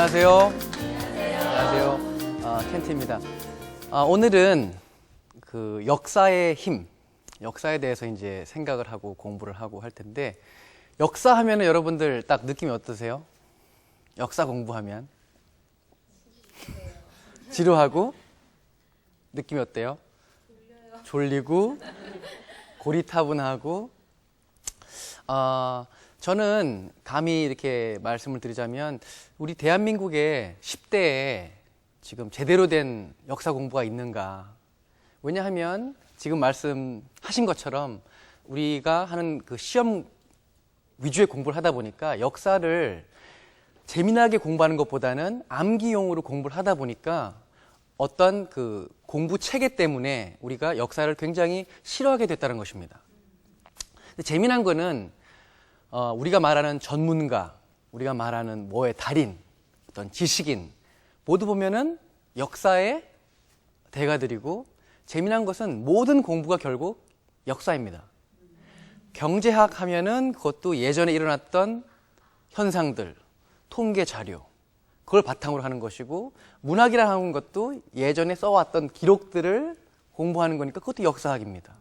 안녕하세요. 안녕하세요. 켄트입니다. 오늘은 그 역사의 힘, 역사에 대해서 이제 생각을 하고 공부를 하고 할 텐데, 역사 하면은 여러분들 딱 느낌이 어떠세요? 역사 공부하면 지루하고 느낌이 어때요? 졸리고 고리타분하고. 저는 감히 이렇게 말씀을 드리자면 우리 대한민국의 10대에 지금 제대로 된 역사 공부가 있는가. 왜냐하면 지금 말씀하신 것처럼 우리가 하는 그 시험 위주의 공부를 하다 보니까 역사를 재미나게 공부하는 것보다는 암기용으로 공부를 하다 보니까 어떤 그 공부 체계 때문에 우리가 역사를 굉장히 싫어하게 됐다는 것입니다. 근데 재미난 거는 우리가 말하는 전문가, 우리가 말하는 뭐의 달인, 어떤 지식인 모두 보면은 역사의 대가들이고, 재미난 것은 모든 공부가 결국 역사입니다. 경제학 하면은 그것도 예전에 일어났던 현상들, 통계 자료, 그걸 바탕으로 하는 것이고, 문학이라 하는 것도 예전에 써왔던 기록들을 공부하는 거니까 그것도 역사학입니다.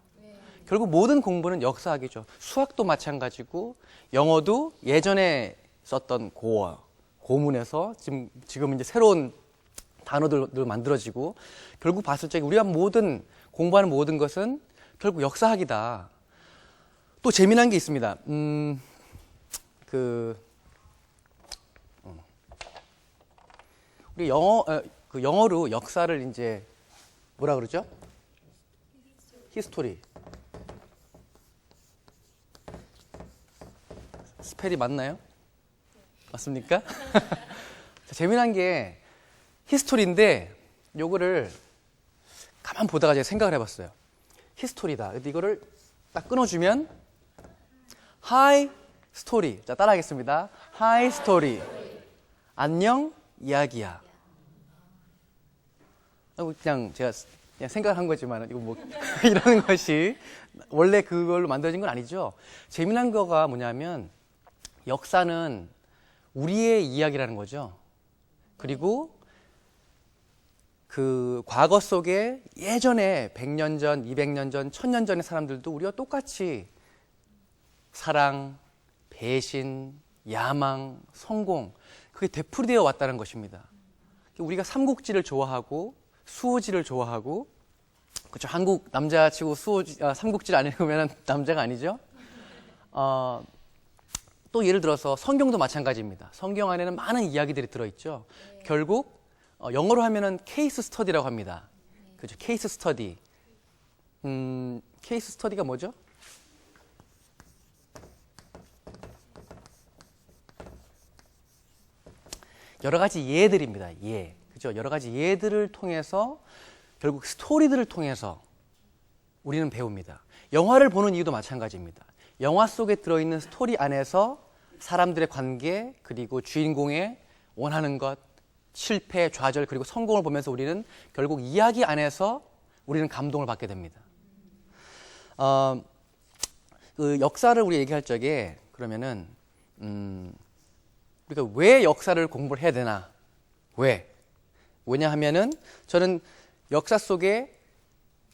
결국 모든 공부는 역사학이죠. 수학도 마찬가지고, 영어도 예전에 썼던 고어, 고문에서 지금 이제 새로운 단어들 만들어지고, 결국 봤을 적에 우리가 공부하는 모든 것은 결국 역사학이다. 또 재미난 게 있습니다. 우리 영어로 역사를 이제 뭐라 그러죠? 히스토리. 스펠이 맞나요? 맞습니까? 재미난 게 히스토리인데, 요거를 가만 보다가 제가 생각을 해봤어요. 히스토리다. 근데 이거를 딱 끊어주면 하이 스토리. 자, 따라하겠습니다. 하이 스토리. 안녕 이야기야. 그냥 제가 생각을 한 거지만 이거 뭐 이러는 것이 원래 그걸로 만들어진 건 아니죠. 재미난 거가 뭐냐면 역사는 우리의 이야기라는 거죠. 그리고 그 과거 속에 예전에 100년 전, 200년 전, 1000년 전의 사람들도 우리와 똑같이 사랑, 배신, 야망, 성공, 그게 되풀이되어 왔다는 것입니다. 우리가 삼국지를 좋아하고 수호지를 좋아하고, 그렇죠. 한국 남자치고 삼국지를 안 읽으면 남자가 아니죠. 또 예를 들어서 성경도 마찬가지입니다. 성경 안에는 많은 이야기들이 들어있죠. 결국 영어로 하면은 케이스 스터디라고 합니다. 그렇죠. 케이스 스터디. 케이스 스터디가 뭐죠? 여러 가지 예들입니다. 예. 그죠? 여러 가지 예들을 통해서 결국 스토리들을 통해서 우리는 배웁니다. 영화를 보는 이유도 마찬가지입니다. 영화 속에 들어있는 스토리 안에서 사람들의 관계, 그리고 주인공의 원하는 것, 실패, 좌절, 그리고 성공을 보면서 우리는 결국 이야기 안에서 우리는 감동을 받게 됩니다. 그 역사를 우리 얘기할 적에 그러면은 우리가 왜 역사를 공부를 해야 되나? 왜냐하면은 저는 역사 속에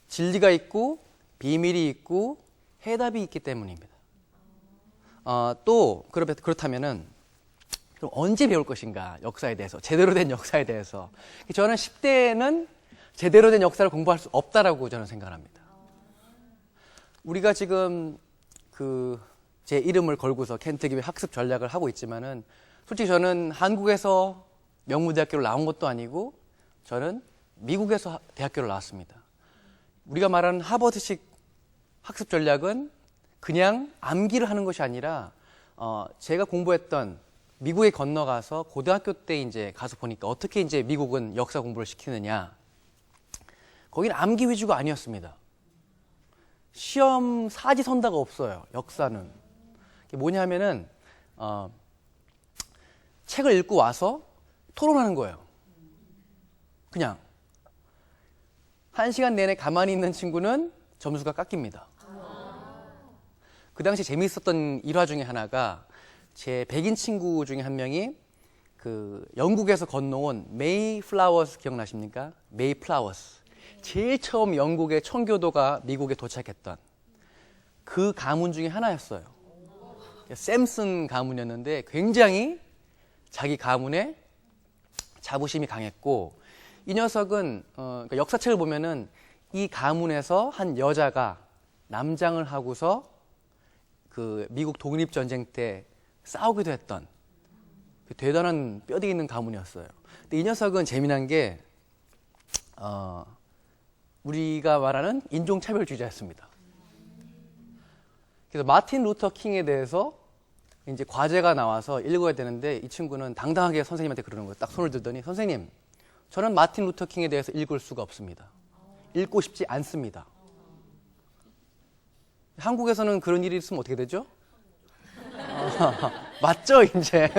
진리가 있고 비밀이 있고 해답이 있기 때문입니다. 또 그렇다면은 그럼 언제 배울 것인가? 역사에 대해서, 제대로 된 역사에 대해서. 저는 10대에는 제대로 된 역사를 공부할 수 없다라고 저는 생각합니다. 우리가 지금 제 이름을 걸고서 켄트기의 학습 전략을 하고 있지만은, 솔직히 저는 한국에서 명문대학교를 나온 것도 아니고 저는 미국에서 대학교를 나왔습니다. 우리가 말하는 하버드식 학습 전략은 그냥 암기를 하는 것이 아니라 제가 공부했던 미국에 건너가서 고등학교 때 이제 가서 보니까 어떻게 이제 미국은 역사 공부를 시키느냐. 거기는 암기 위주가 아니었습니다. 시험 사지선다가 없어요. 역사는. 이게 뭐냐면은 책을 읽고 와서 토론하는 거예요. 그냥 1시간 내내 가만히 있는 친구는 점수가 깎입니다. 그 당시 재미있었던 일화 중에 하나가, 제 백인 친구 중에 한 명이 그 영국에서 건너온 메이플라워스 기억나십니까? 메이플라워스. 제일 처음 영국의 청교도가 미국에 도착했던 그 가문 중에 하나였어요. 샘슨 가문이었는데 굉장히 자기 가문에 자부심이 강했고, 이 녀석은 그러니까 역사책을 보면은 이 가문에서 한 여자가 남장을 하고서 그 미국 독립전쟁 때 싸우기도 했던 그 대단한 뼈대 있는 가문이었어요. 근데 이 녀석은 재미난 게 우리가 말하는 인종차별주의자였습니다. 그래서 마틴 루터 킹에 대해서 이제 과제가 나와서 읽어야 되는데, 이 친구는 당당하게 선생님한테 그러는 거예요. 딱 손을 들더니, 선생님, 저는 마틴 루터 킹에 대해서 읽을 수가 없습니다. 읽고 싶지 않습니다. 한국에서는 그런 일이 있으면 어떻게 되죠? 맞죠, 이제?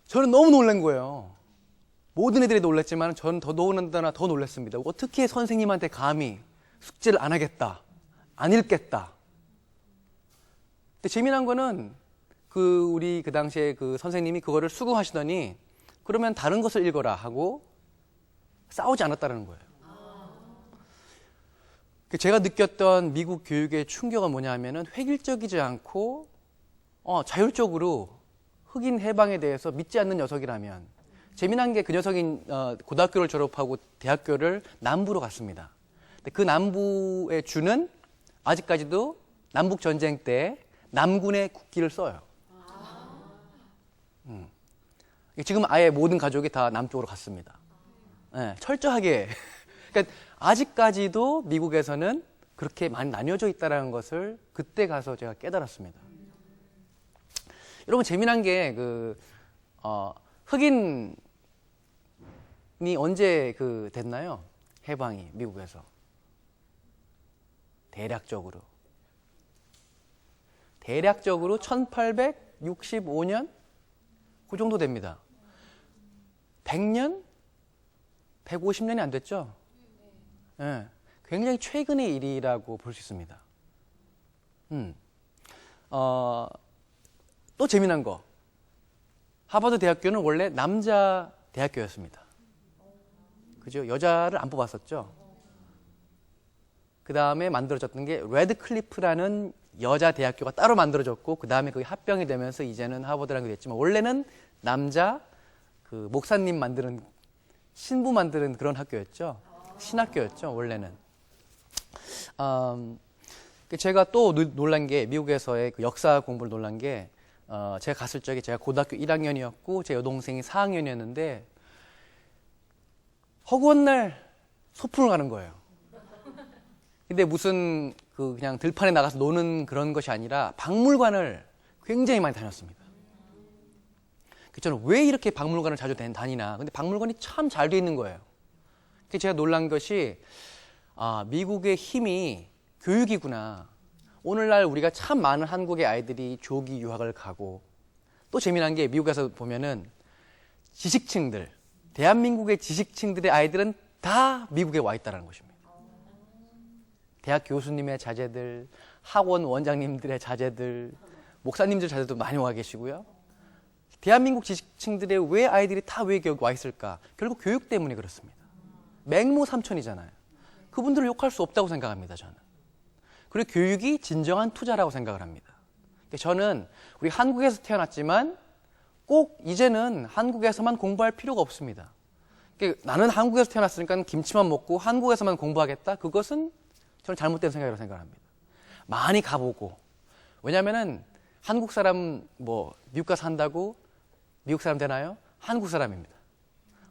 저는 너무 놀란 거예요. 모든 애들이 놀랐지만 저는 더 놀랐습니다. 어떻게 선생님한테 감히 숙제를 안 하겠다, 안 읽겠다. 근데 재미난 거는 우리 그 당시에 그 선생님이 그거를 수긍하시더니, 그러면 다른 것을 읽어라 하고 싸우지 않았다는 거예요. 제가 느꼈던 미국 교육의 충격은 뭐냐 하면은 획일적이지 않고 자율적으로 흑인 해방에 대해서 믿지 않는 녀석이라면, 재미난 게 그 녀석이 고등학교를 졸업하고 대학교를 남부로 갔습니다. 근데 그 남부의 주는 아직까지도 남북 전쟁 때 남군의 국기를 써요. 지금 아예 모든 가족이 다 남쪽으로 갔습니다. 네, 철저하게. 그러니까 아직까지도 미국에서는 그렇게 많이 나뉘어져 있다는 것을 그때 가서 제가 깨달았습니다. 여러분, 재미난 게 흑인이 언제 됐나요? 해방이 미국에서. 대략적으로 1865년 그 정도 됩니다. 100년? 150년이 안 됐죠? 네, 굉장히 최근의 일이라고 볼 수 있습니다. 또 재미난 거, 하버드 대학교는 원래 남자 대학교였습니다. 그죠? 여자를 안 뽑았었죠. 그 다음에 만들어졌던 게 레드클리프라는 여자 대학교가 따로 만들어졌고, 그 다음에 그게 합병이 되면서 이제는 하버드라는 게 됐지만, 원래는 남자 목사님 만드는, 신부 만드는 그런 학교였죠. 신학교였죠, 원래는. 제가 또 놀란 게, 미국에서의 그 역사 공부를 놀란 게, 제가 갔을 적에 제가 고등학교 1학년이었고 제 여동생이 4학년이었는데 허구한 날 소풍을 가는 거예요. 근데 무슨 그냥 들판에 나가서 노는 그런 것이 아니라 박물관을 굉장히 많이 다녔습니다. 저는 왜 이렇게 박물관을 자주 다니나. 근데 박물관이 참 잘 돼 있는 거예요. 제가 놀란 것이, 미국의 힘이 교육이구나. 오늘날 우리가 참 많은 한국의 아이들이 조기 유학을 가고, 또 재미난 게 미국에서 보면은 지식층들, 대한민국의 지식층들의 아이들은 다 미국에 와 있다는 것입니다. 대학 교수님의 자제들, 학원 원장님들의 자제들, 목사님들 자제도 많이 와 계시고요. 대한민국 지식층들의 왜 아이들이 다 왜 여기 와 있을까? 결국 교육 때문에 그렇습니다. 맹모 삼천이잖아요. 그분들을 욕할 수 없다고 생각합니다, 저는. 그리고 교육이 진정한 투자라고 생각을 합니다. 저는 우리 한국에서 태어났지만 꼭 이제는 한국에서만 공부할 필요가 없습니다. 나는 한국에서 태어났으니까 김치만 먹고 한국에서만 공부하겠다? 그것은 저는 잘못된 생각이라고 생각합니다. 많이 가보고. 왜냐하면은 한국 사람 미국 가서 산다고 미국 사람 되나요? 한국 사람입니다.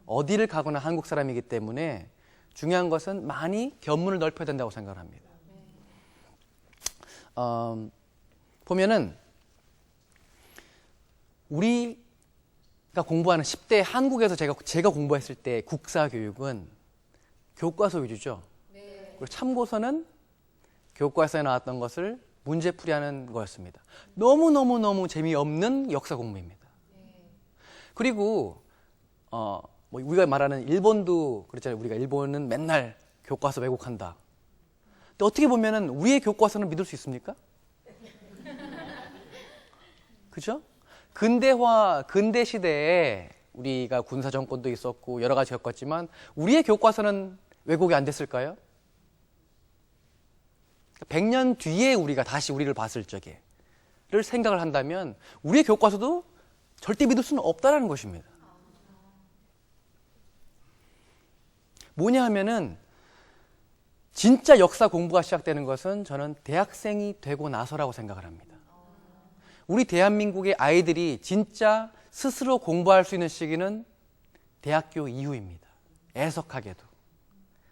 어디를 가거나 한국 사람이기 때문에 중요한 것은 많이 견문을 넓혀야 된다고 생각을 합니다. 보면은 우리가 공부하는 10대 한국에서 제가 공부했을 때 국사 교육은 교과서 위주죠. 그리고 참고서는 교과서에 나왔던 것을 문제풀이하는 거였습니다. 너무 재미없는 역사 공부입니다. 그리고 우리가 말하는 일본도 그렇잖아요. 우리가 일본은 맨날 교과서 왜곡한다. 근데 어떻게 보면은 우리의 교과서는 믿을 수 있습니까? 그죠? 근대 시대에 우리가 군사 정권도 있었고 여러 가지 겪었지만 우리의 교과서는 왜곡이 안 됐을까요? 100년 뒤에 우리가 다시 우리를 봤을 적에를 생각을 한다면 우리의 교과서도 절대 믿을 수는 없다는 것입니다. 뭐냐 하면은 진짜 역사 공부가 시작되는 것은 저는 대학생이 되고 나서라고 생각을 합니다. 우리 대한민국의 아이들이 진짜 스스로 공부할 수 있는 시기는 대학교 이후입니다. 애석하게도.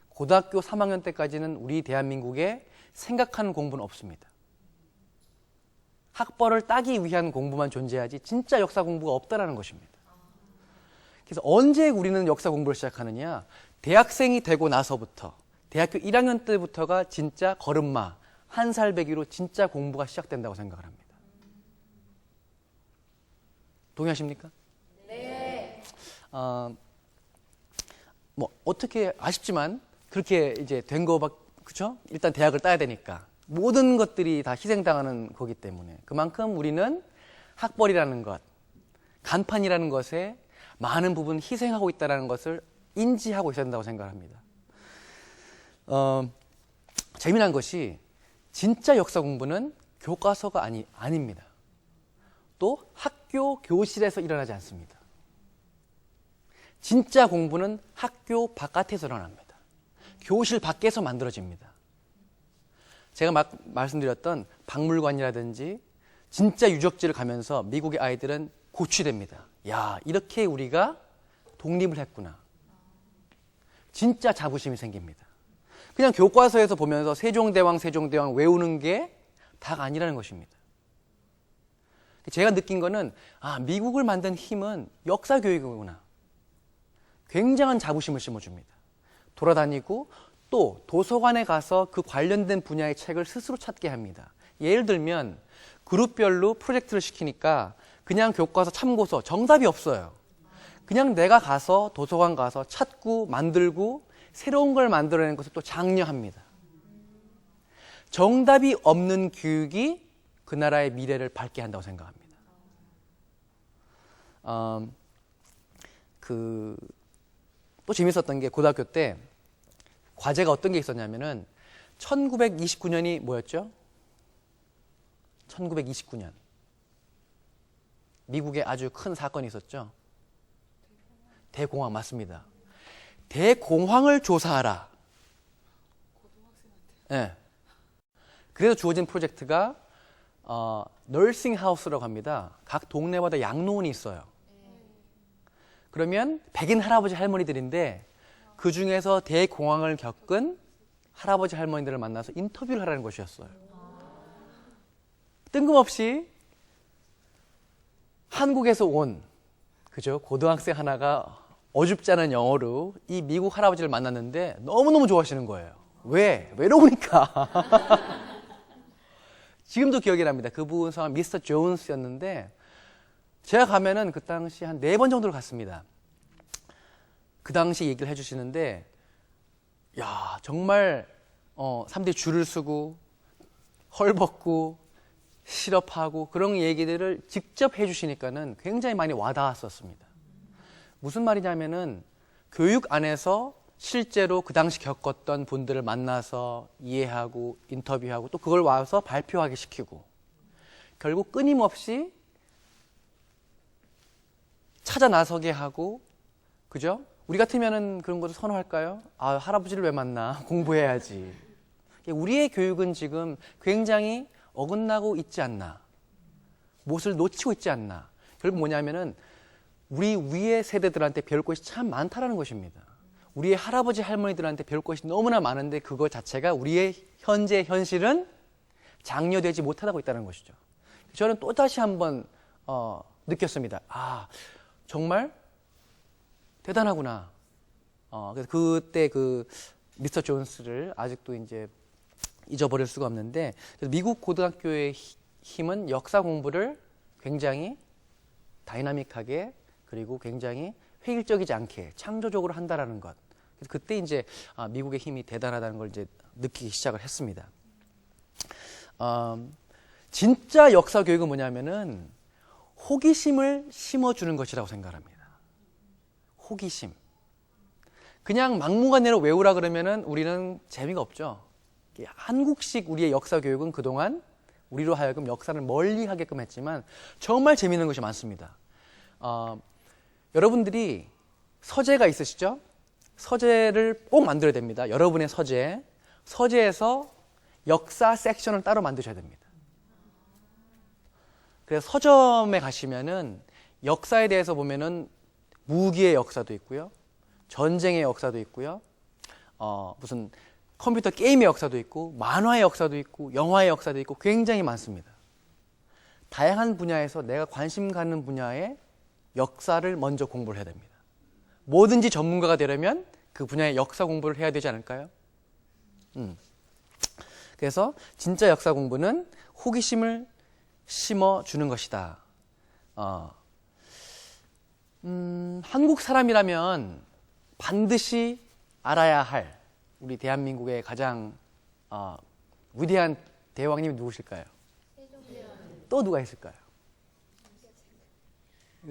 고등학교 3학년 때까지는 우리 대한민국에 생각하는 공부는 없습니다. 학벌을 따기 위한 공부만 존재하지 진짜 역사 공부가 없다는 것입니다. 그래서 언제 우리는 역사 공부를 시작하느냐? 대학생이 되고 나서부터, 대학교 1학년 때부터가 진짜 걸음마, 한 살 배기로 진짜 공부가 시작된다고 생각을 합니다. 동의하십니까? 네. 뭐 어떻게 아쉽지만 그렇게 이제 된 거 그렇죠? 일단 대학을 따야 되니까 모든 것들이 다 희생당하는 거기 때문에 그만큼 우리는 학벌이라는 것, 간판이라는 것에 많은 부분 희생하고 있다는 것을 인지하고 있어야 된다고 생각합니다. 재미난 것이 진짜 역사 공부는 교과서가 아닙니다. 또 학교 교실에서 일어나지 않습니다. 진짜 공부는 학교 바깥에서 일어납니다. 교실 밖에서 만들어집니다. 제가 막 말씀드렸던 박물관이라든지 진짜 유적지를 가면서 미국의 아이들은 고취됩니다. 야, 이렇게 우리가 독립을 했구나. 진짜 자부심이 생깁니다. 그냥 교과서에서 보면서 세종대왕 외우는 게 다가 아니라는 것입니다. 제가 느낀 거는 미국을 만든 힘은 역사 교육이구나. 굉장한 자부심을 심어줍니다. 돌아다니고 또 도서관에 가서 그 관련된 분야의 책을 스스로 찾게 합니다. 예를 들면 그룹별로 프로젝트를 시키니까 그냥 교과서 참고서 정답이 없어요. 그냥 내가 가서 도서관 가서 찾고 만들고 새로운 걸 만들어내는 것을 또 장려합니다. 정답이 없는 교육이 그 나라의 미래를 밝게 한다고 생각합니다. 또 재밌었던 게 고등학교 때 과제가 어떤 게 있었냐면은 1929년이 뭐였죠? 1929년. 미국에 아주 큰 사건이 있었죠. 대공황 맞습니다. 대공황을 조사하라. 네. 그래서 주어진 프로젝트가 너싱 하우스라고 합니다. 각 동네마다 양로원이 있어요. 그러면 백인 할아버지 할머니들인데 그 중에서 대공황을 겪은 할아버지 할머니들을 만나서 인터뷰를 하라는 것이었어요. 뜬금없이 한국에서 온 그죠? 고등학생 하나가 어줍지 않은 영어로 이 미국 할아버지를 만났는데 너무너무 좋아하시는 거예요. 왜? 외로우니까. 지금도 기억이 납니다. 그분 성함 미스터 존스였는데 제가 가면은 그 당시 한 4번 정도를 갔습니다. 그 당시 얘기를 해주시는데 야 정말 사람들이 줄을 서고 헐벗고 실업하고 그런 얘기들을 직접 해주시니까는 굉장히 많이 와닿았었습니다. 무슨 말이냐면은 교육 안에서 실제로 그 당시 겪었던 분들을 만나서 이해하고 인터뷰하고 또 그걸 와서 발표하게 시키고 결국 끊임없이 찾아 나서게 하고 그죠? 우리 같으면은 그런 것을 선호할까요? 할아버지를 왜 만나? 공부해야지. 우리의 교육은 지금 굉장히 어긋나고 있지 않나? 무엇을 놓치고 있지 않나? 결국 뭐냐면은 우리 위의 세대들한테 배울 것이 참 많다라는 것입니다. 우리의 할아버지 할머니들한테 배울 것이 너무나 많은데 그것 자체가 우리의 현재 현실은 장려되지 못하고 있다는 것이죠. 저는 또 다시 한번 느꼈습니다. 정말 대단하구나. 그래서 그때 그 미스터 존스를 아직도 이제 잊어버릴 수가 없는데 그래서 미국 고등학교의 힘은 역사 공부를 굉장히 다이나믹하게 그리고 굉장히 획일적이지 않게 창조적으로 한다라는 것. 그래서 그때 이제 미국의 힘이 대단하다는 걸 이제 느끼기 시작을 했습니다. 진짜 역사 교육은 뭐냐면은 호기심을 심어주는 것이라고 생각합니다. 호기심. 그냥 막무가내로 외우라 그러면은 우리는 재미가 없죠. 한국식 우리의 역사 교육은 그동안 우리로 하여금 역사를 멀리 하게끔 했지만 정말 재미있는 것이 많습니다. 여러분들이 서재가 있으시죠? 서재를 꼭 만들어야 됩니다. 여러분의 서재에서 역사 섹션을 따로 만드셔야 됩니다. 그래서 서점에 가시면은 역사에 대해서 보면은 무기의 역사도 있고요. 전쟁의 역사도 있고요. 무슨 컴퓨터 게임의 역사도 있고 만화의 역사도 있고 영화의 역사도 있고 굉장히 많습니다. 다양한 분야에서 내가 관심 갖는 분야의 역사를 먼저 공부를 해야 됩니다. 뭐든지 전문가가 되려면 그 분야의 역사 공부를 해야 되지 않을까요? 그래서 진짜 역사 공부는 호기심을 심어주는 것이다. 한국 사람이라면 반드시 알아야 할 우리 대한민국의 가장 위대한 대왕님이 누구실까요? 또 누가 있을까요?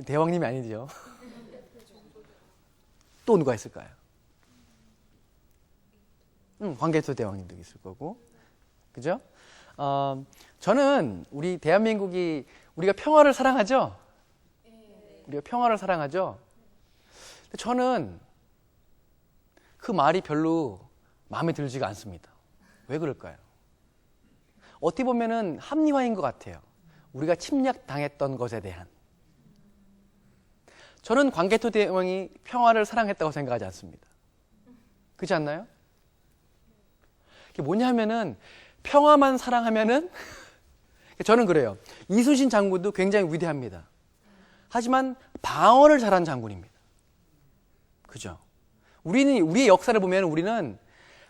대왕님이 아니죠. 또 누가 있을까요? 광개토 대왕님도 있을 거고, 그죠? 저는 우리 대한민국이 우리가 평화를 사랑하죠. 우리가 평화를 사랑하죠. 근데 저는 그 말이 별로 마음에 들지가 않습니다. 왜 그럴까요? 어떻게 보면은 합리화인 것 같아요. 우리가 침략당했던 것에 대한. 저는 광개토 대왕이 평화를 사랑했다고 생각하지 않습니다. 그렇지 않나요? 그게 뭐냐면은 평화만 사랑하면은 저는 그래요. 이순신 장군도 굉장히 위대합니다. 하지만 방어를 잘한 장군입니다. 그죠? 우리의 역사를 보면 우리는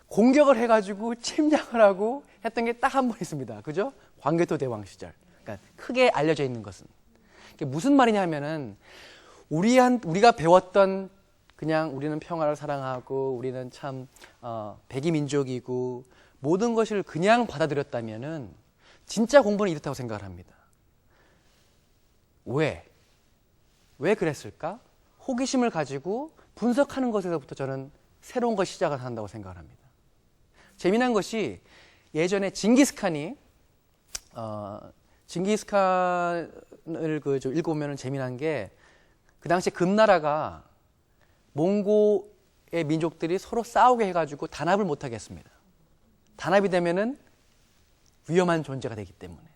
공격을 해가지고 침략을 하고 했던 게 딱 한 번 있습니다. 그죠? 광개토 대왕 시절. 그러니까 크게 알려져 있는 것은. 그게 무슨 말이냐 하면은 우리가 배웠던 그냥 우리는 평화를 사랑하고 우리는 참 백이민족이고 모든 것을 그냥 받아들였다면은 진짜 공부는 이렇다고 생각을 합니다. 왜 그랬을까? 호기심을 가지고 분석하는 것에서부터 저는 새로운 걸 시작을 한다고 생각을 합니다. 재미난 것이 예전에 징기스칸을 좀 읽어보면 재미난 게 그 당시에 금나라가 몽고의 민족들이 서로 싸우게 해가지고 단합을 못하게 했습니다. 단합이 되면은 위험한 존재가 되기 때문에.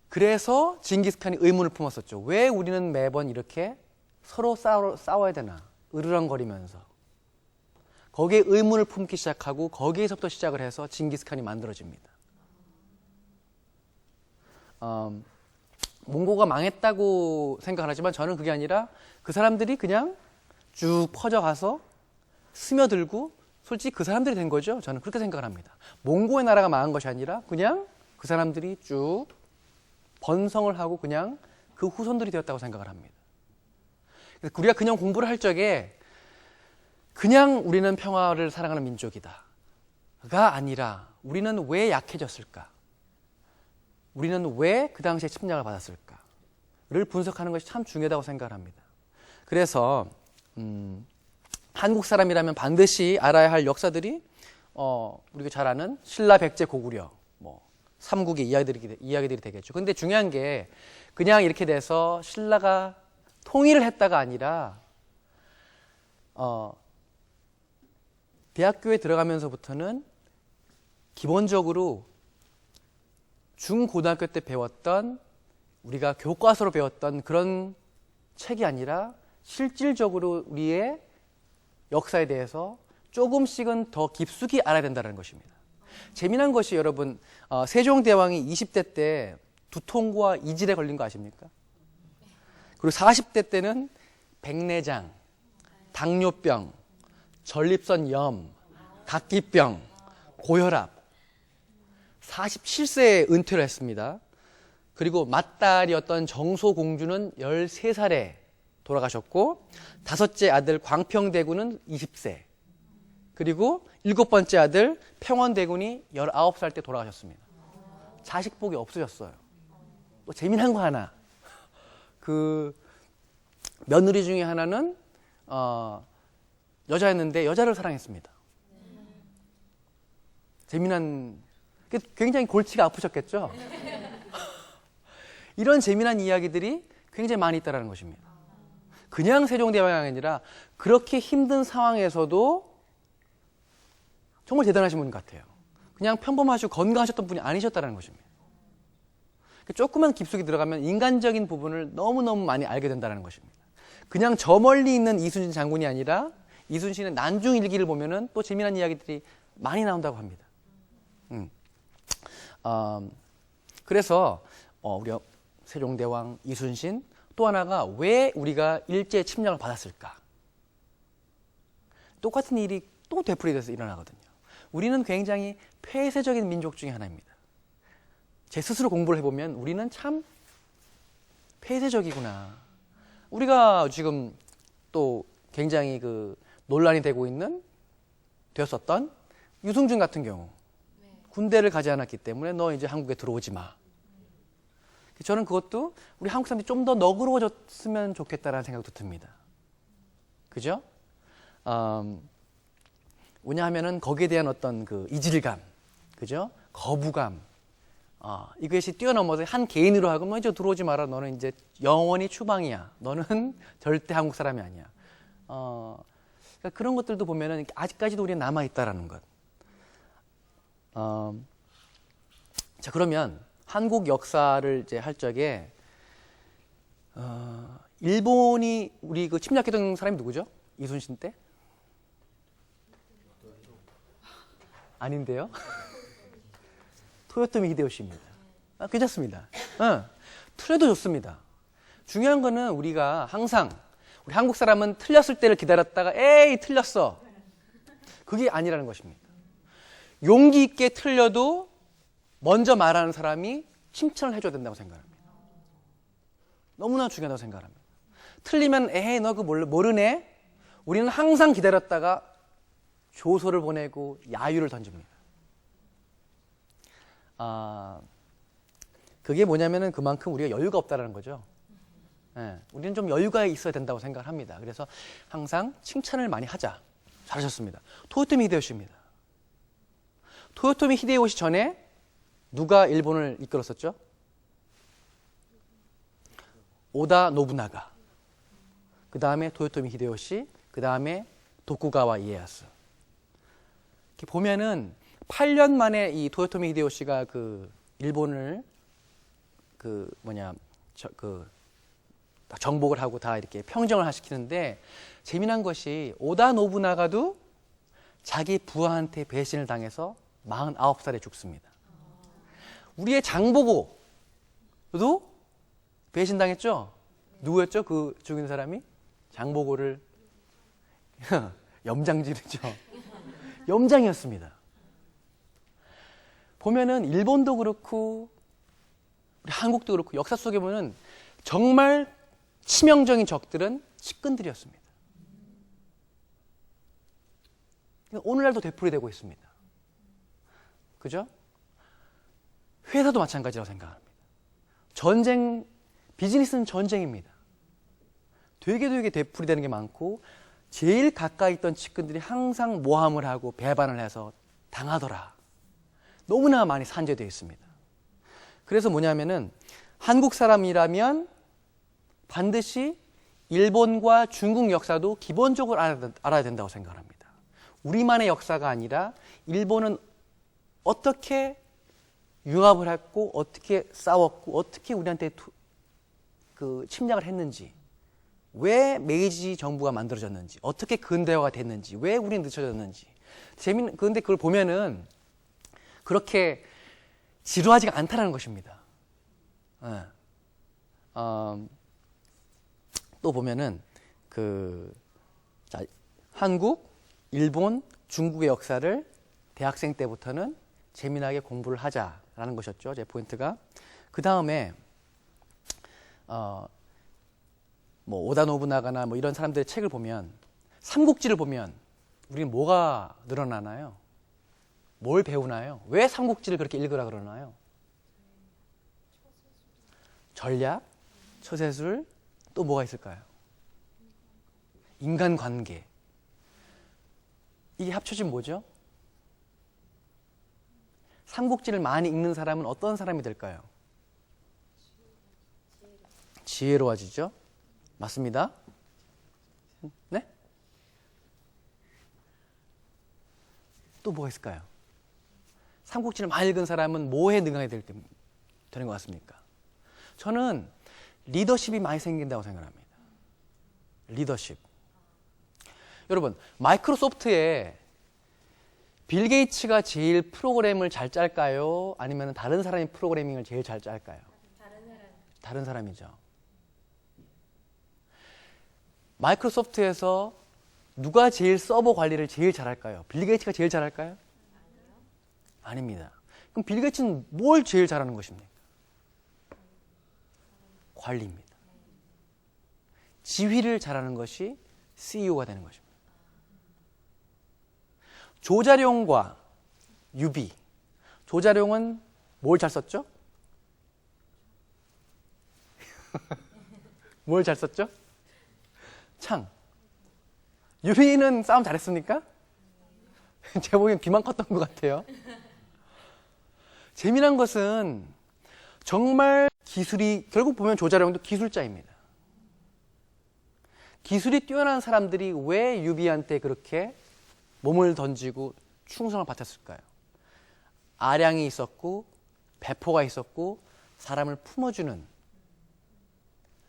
그래서 징기스칸이 의문을 품었었죠. 왜 우리는 매번 이렇게 서로 싸워야 되나? 으르렁거리면서. 거기에 의문을 품기 시작하고 거기에서부터 시작을 해서 징기스칸이 만들어집니다. 몽고가 망했다고 생각을 하지만 저는 그게 아니라 그 사람들이 그냥 쭉 퍼져가서 스며들고 솔직히 그 사람들이 된 거죠. 저는 그렇게 생각을 합니다. 몽고의 나라가 망한 것이 아니라 그냥 그 사람들이 쭉 번성을 하고 그냥 그 후손들이 되었다고 생각을 합니다. 그래서 우리가 그냥 공부를 할 적에 그냥 우리는 평화를 사랑하는 민족이다가 아니라 우리는 왜 약해졌을까? 우리는 왜 그 당시에 침략을 받았을까를 분석하는 것이 참 중요하다고 생각을 합니다. 그래서 한국 사람이라면 반드시 알아야 할 역사들이 우리가 잘 아는 신라, 백제, 고구려, 삼국의 이야기들이 되겠죠. 근데 중요한 게 그냥 이렇게 돼서 신라가 통일을 했다가 아니라 대학교에 들어가면서부터는 기본적으로 중고등학교 때 배웠던 우리가 교과서로 배웠던 그런 책이 아니라 실질적으로 우리의 역사에 대해서 조금씩은 더 깊숙이 알아야 된다는 것입니다. 재미난 것이 여러분 세종대왕이 20대 때 두통과 이질에 걸린 거 아십니까? 그리고 40대 때는 백내장, 당뇨병, 전립선염, 각기병, 고혈압 47세에 은퇴를 했습니다. 그리고 맏딸이었던 정소공주는 13살에 돌아가셨고 다섯째 아들 광평대군은 20세 그리고 일곱 번째 아들 평원대군이 19살 때 돌아가셨습니다. 자식 복이 없으셨어요. 또 재미난 거 하나 그 며느리 중에 하나는 여자였는데 여자를 사랑했습니다. 재미난, 굉장히 골치가 아프셨겠죠? 이런 재미난 이야기들이 굉장히 많이 있다는 것입니다. 그냥 세종대왕이 아니라 그렇게 힘든 상황에서도 정말 대단하신 분 같아요. 그냥 평범하시고 건강하셨던 분이 아니셨다는 것입니다. 조금만 깊숙이 들어가면 인간적인 부분을 너무너무 많이 알게 된다는 것입니다. 그냥 저 멀리 있는 이순신 장군이 아니라 이순신의 난중일기를 보면은 또 재미난 이야기들이 많이 나온다고 합니다. 그래서 우리 세종대왕, 이순신, 또 하나가 왜 우리가 일제 침략을 받았을까? 똑같은 일이 또 되풀이돼서 일어나거든요. 우리는 굉장히 폐쇄적인 민족 중에 하나입니다. 제 스스로 공부를 해보면 우리는 참 폐쇄적이구나. 우리가 지금 또 굉장히 그 논란이 되었었던 유승준 같은 경우 군대를 가지 않았기 때문에 너 이제 한국에 들어오지 마. 저는 그것도 우리 한국 사람들이 좀 더 너그러워졌으면 좋겠다라는 생각도 듭니다. 그죠? 뭐냐 하면은 거기에 대한 어떤 그 이질감, 그죠? 거부감, 이것이 뛰어넘어서 한 개인으로 하고 너 이제 들어오지 마라. 너는 이제 영원히 추방이야. 너는 절대 한국 사람이 아니야. 그러니까 그런 것들도 보면은 아직까지도 우리는 남아 있다라는 것. 자, 그러면 한국 역사를 이제 할 적에 일본이 우리 그 침략했던 사람이 누구죠? 이순신 때? 아닌데요? 토요토미 히데요시입니다. 괜찮습니다. 틀려도 좋습니다. 중요한 거는 우리가 항상 우리 한국 사람은 틀렸을 때를 기다렸다가 에이 틀렸어. 그게 아니라는 것입니다. 용기 있게 틀려도 먼저 말하는 사람이 칭찬을 해줘야 된다고 생각합니다. 너무나 중요하다고 생각합니다. 틀리면 에헤이 너 그거 모르네? 우리는 항상 기다렸다가 조소를 보내고 야유를 던집니다. 그게 뭐냐면은 그만큼 우리가 여유가 없다는 거죠. 우리는 좀 여유가 있어야 된다고 생각을 합니다. 그래서 항상 칭찬을 많이 하자. 잘하셨습니다. 토요토미 히데요시입니다. 토요토미 히데요시 전에 누가 일본을 이끌었었죠? 오다 노부나가. 그 다음에 토요토미 히데요시, 그 다음에 도쿠가와 이에야스. 이렇게 보면은 8년 만에 이 토요토미 히데요시가 그 일본을 정복을 하고 다 이렇게 평정을 시키는데 재미난 것이 오다 노부나가도 자기 부하한테 배신을 당해서 49살에 죽습니다. 우리의 장보고도 배신당했죠? 누구였죠? 그 죽인 사람이? 장보고를 염장지르죠. 염장이었습니다. 보면은 일본도 그렇고 우리 한국도 그렇고 역사 속에 보면 정말 치명적인 적들은 측근들이었습니다. 오늘날도 되풀이되고 있습니다. 그죠? 회사도 마찬가지라고 생각합니다. 전쟁, 비즈니스는 전쟁입니다. 되게 되풀이되는 게 많고 제일 가까이 있던 측근들이 항상 모함을 하고 배반을 해서 당하더라. 너무나 많이 산재되어 있습니다. 그래서 뭐냐면은 한국 사람이라면 반드시 일본과 중국 역사도 기본적으로 알아야 된다고 생각합니다. 우리만의 역사가 아니라 일본은 어떻게 융합을 했고 어떻게 싸웠고 어떻게 우리한테 침략을 했는지, 왜 메이지 정부가 만들어졌는지, 어떻게 근대화가 됐는지, 왜 우리는 늦춰졌는지. 그런데 그걸 보면은 그렇게 지루하지가 않다는 것입니다. 또 보면은 한국, 일본, 중국의 역사를 대학생 때부터는 재미나게 공부를 하자라는 것이었죠. 제 포인트가. 그 다음에 오다 노부나가나 이런 사람들의 책을 보면, 삼국지를 보면 우리는 뭐가 늘어나나요? 뭘 배우나요? 왜 삼국지를 그렇게 읽으라 그러나요? 전략, 처세술, 또 뭐가 있을까요? 인간관계. 이게 합쳐진 뭐죠? 삼국지를 많이 읽는 사람은 어떤 사람이 될까요? 지혜로워지죠? 맞습니다. 네? 또 뭐가 있을까요? 삼국지를 많이 읽은 사람은 뭐에 능하게 되는 것 같습니까? 저는 리더십이 많이 생긴다고 생각합니다. 리더십. 여러분, 마이크로소프트에 빌 게이츠가 제일 프로그램을 잘 짤까요? 아니면 다른 사람이 프로그래밍을 제일 잘 짤까요? 다른 사람이죠. 마이크로소프트에서 누가 제일 서버 관리를 제일 잘할까요? 빌 게이츠가 제일 잘할까요? 아닙니다. 그럼 빌 게이츠는 뭘 제일 잘하는 것입니까? 관리입니다. 지휘를 잘하는 것이 CEO가 되는 것입니다. 조자룡과 유비. 조자룡은 뭘 잘 썼죠? 뭘 잘 썼죠? 창. 유비는 싸움 잘했습니까? 제가 보기엔 귀만 컸던 것 같아요. 재미난 것은 정말 기술이, 결국 보면 조자룡도 기술자입니다. 기술이 뛰어난 사람들이 왜 유비한테 그렇게 몸을 던지고 충성을 바쳤을까요? 아량이 있었고 배포가 있었고 사람을 품어주는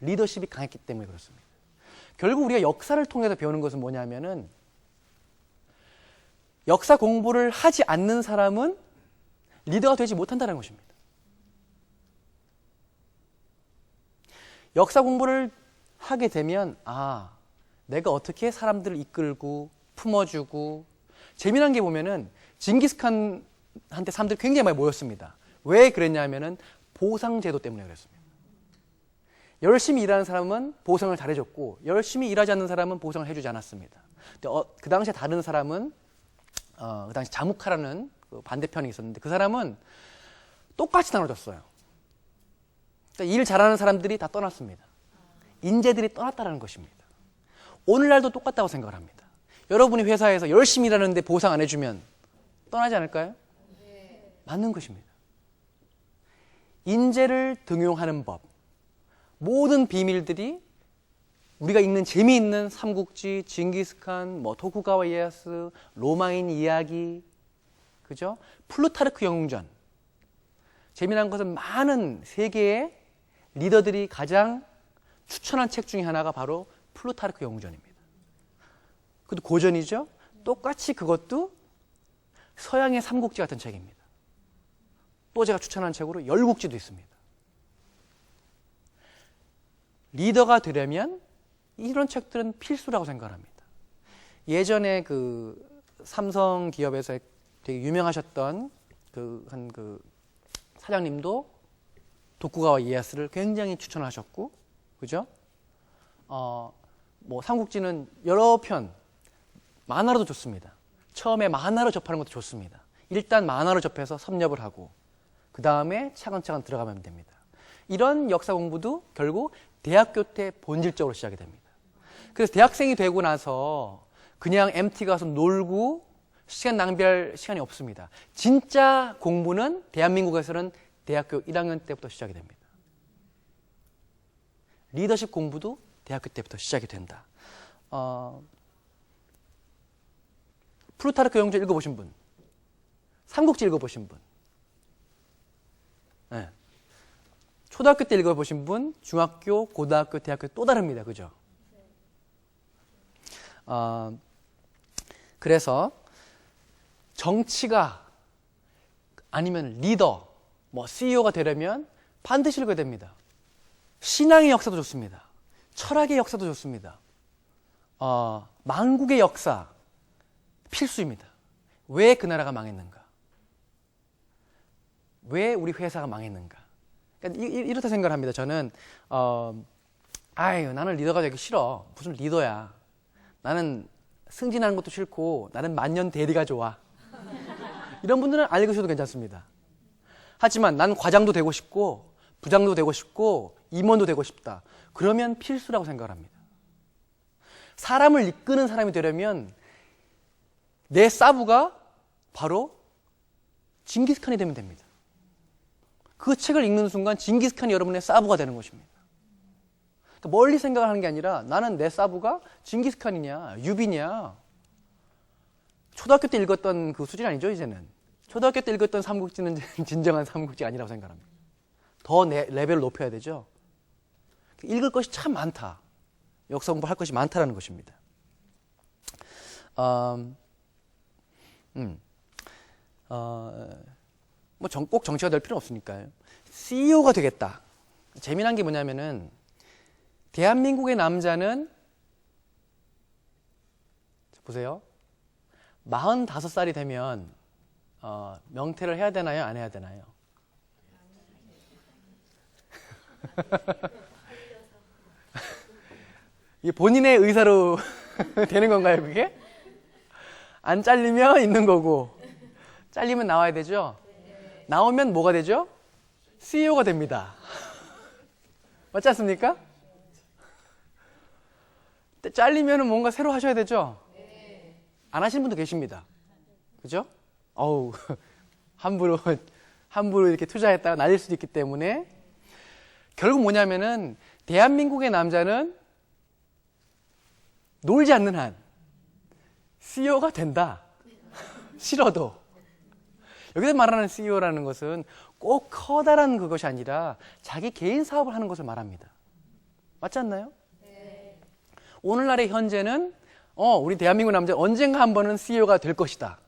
리더십이 강했기 때문에 그렇습니다. 결국 우리가 역사를 통해서 배우는 것은 뭐냐면은 역사 공부를 하지 않는 사람은 리더가 되지 못한다는 것입니다. 역사 공부를 하게 되면 내가 어떻게 사람들을 이끌고 품어주고, 재미난 게 보면은 징기스칸한테 사람들이 굉장히 많이 모였습니다. 왜 그랬냐면은 보상제도 때문에 그랬습니다. 열심히 일하는 사람은 보상을 잘해줬고 열심히 일하지 않는 사람은 보상을 해주지 않았습니다. 근데 그 당시에 다른 사람은 그 당시 자무카라는 그 반대편이 있었는데 그 사람은 똑같이 나눠줬어요. 그러니까 일 잘하는 사람들이 다 떠났습니다. 인재들이 떠났다는 것입니다. 오늘날도 똑같다고 생각을 합니다. 여러분이 회사에서 열심히 일하는데 보상 안 해주면 떠나지 않을까요? 네. 맞는 것입니다. 인재를 등용하는 법, 모든 비밀들이 우리가 읽는 재미있는 삼국지, 징기스칸, 토쿠가와 이에야스, 로마인 이야기, 그죠? 플루타르크 영웅전. 재미난 것은 많은 세계의 리더들이 가장 추천한 책 중에 하나가 바로 플루타르크 영웅전입니다. 그것도 고전이죠? 똑같이 그것도 서양의 삼국지 같은 책입니다. 또 제가 추천한 책으로 열국지도 있습니다. 리더가 되려면 이런 책들은 필수라고 생각합니다. 예전에 그 삼성 기업에서 되게 유명하셨던 그 사장님도 도쿠가와 이에야스를 굉장히 추천하셨고, 그죠? 삼국지는 여러 편, 만화로도 좋습니다. 처음에 만화로 접하는 것도 좋습니다. 일단 만화로 접해서 섭렵을 하고, 그 다음에 차근차근 들어가면 됩니다. 이런 역사 공부도 결국 대학교 때 본질적으로 시작이 됩니다. 그래서 대학생이 되고 나서 그냥 MT 가서 놀고 시간 낭비할 시간이 없습니다. 진짜 공부는 대한민국에서는 대학교 1학년 때부터 시작이 됩니다. 리더십 공부도 대학교 때부터 시작이 된다. 플루타르크 영웅전 읽어보신 분? 삼국지 읽어보신 분? 네. 초등학교 때 읽어보신 분, 중학교, 고등학교, 대학교 또 다릅니다. 그죠? 그래서 정치가 아니면 리더, CEO가 되려면 반드시 읽어야 됩니다. 신앙의 역사도 좋습니다. 철학의 역사도 좋습니다. 만국의 역사 필수입니다. 왜 그 나라가 망했는가? 왜 우리 회사가 망했는가? 그러니까 이렇다 생각을 합니다. 저는 나는 리더가 되기 싫어. 무슨 리더야. 나는 승진하는 것도 싫고 나는 만년 대리가 좋아. 이런 분들은 안 읽으셔도 괜찮습니다. 하지만 난 과장도 되고 싶고 부장도 되고 싶고 임원도 되고 싶다. 그러면 필수라고 생각합니다. 사람을 이끄는 사람이 되려면 내 사부가 바로 징기스칸이 되면 됩니다. 그 책을 읽는 순간 징기스칸이 여러분의 사부가 되는 것입니다. 그러니까 멀리 생각하는 게 아니라 나는 내 사부가 징기스칸이냐 유비냐, 초등학교 때 읽었던 그 수준 아니죠. 이제는 초등학교 때 읽었던 삼국지는 진정한 삼국지가 아니라고 생각합니다. 더 레벨을 높여야 되죠. 읽을 것이 참 많다. 역사 공부할 것이 많다라는 것입니다. 꼭 정치가 될 필요는 없으니까요. CEO가 되겠다. 재미난 게 뭐냐면은 대한민국의 남자는 보세요. 45살이 되면 명퇴를 해야 되나요? 안 해야 되나요? 이게 본인의 의사로 되는 건가요, 그게? 안 잘리면 있는 거고, 잘리면 나와야 되죠? 나오면 뭐가 되죠? CEO가 됩니다. 맞지 않습니까? 잘리면 뭔가 새로 하셔야 되죠? 안 하시는 분도 계십니다. 그죠? 어우, 함부로 이렇게 투자했다가 날릴 수도 있기 때문에 결국 뭐냐면은 대한민국의 남자는 놀지 않는 한 CEO가 된다. 싫어도. 여기서 말하는 CEO라는 것은 꼭 커다란 그것이 아니라 자기 개인 사업을 하는 것을 말합니다. 맞지 않나요? 네. 오늘날의 현재는 우리 대한민국 남자 언젠가 한 번은 CEO가 될 것이다.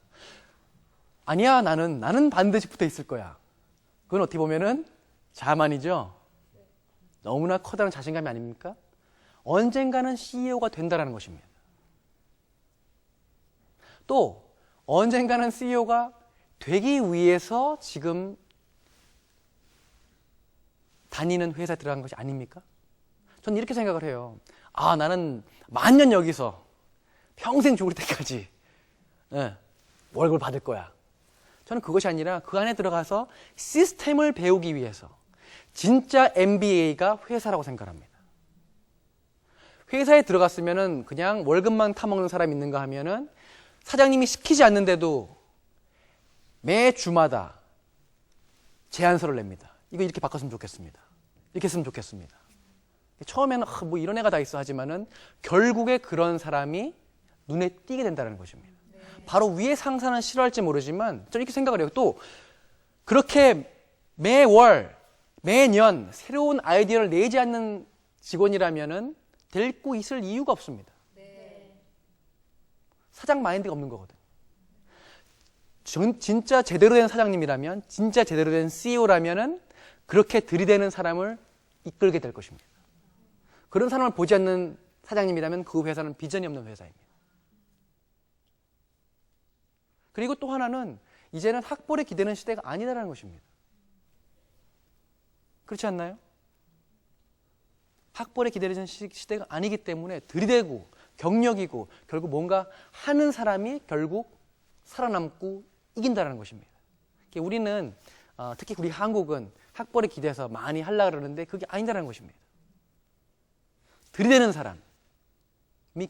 아니야, 나는 반드시 붙어 있을 거야. 그건 어떻게 보면은 자만이죠. 너무나 커다란 자신감이 아닙니까? 언젠가는 CEO가 된다라는 것입니다. 또 언젠가는 CEO가 되기 위해서 지금 다니는 회사에 들어간 것이 아닙니까? 저는 이렇게 생각을 해요. 나는 만년 여기서 평생 죽을 때까지 월급을 받을 거야. 저는 그것이 아니라 그 안에 들어가서 시스템을 배우기 위해서 진짜 MBA가 회사라고 생각합니다. 회사에 들어갔으면은 그냥 월급만 타먹는 사람이 있는가 하면은 사장님이 시키지 않는데도 매 주마다 제안서를 냅니다. 이거 이렇게 바꿨으면 좋겠습니다. 이렇게 했으면 좋겠습니다. 처음에는 뭐 이런 애가 다 있어 하지만은 결국에 그런 사람이 눈에 띄게 된다는 것입니다. 바로 위에 상사는 싫어할지 모르지만 저는 이렇게 생각을 해요. 또 그렇게 매월 매년 새로운 아이디어를 내지 않는 직원이라면은 데리고 있을 이유가 없습니다. 사장 마인드가 없는 거거든. 진짜 제대로 된 사장님이라면, 진짜 제대로 된 CEO라면은 그렇게 들이대는 사람을 이끌게 될 것입니다. 그런 사람을 보지 않는 사장님이라면 그 회사는 비전이 없는 회사입니다. 그리고 또 하나는 이제는 학벌에 기대는 시대가 아니다라는 것입니다. 그렇지 않나요? 학벌에 기대는 시대가 아니기 때문에 들이대고 경력이고 결국 뭔가 하는 사람이 결국 살아남고 이긴다는 것입니다. 우리는 특히 우리 한국은 학벌에 기대서 많이 하려고 그러는데 그게 아니다라는 것입니다. 들이대는 사람이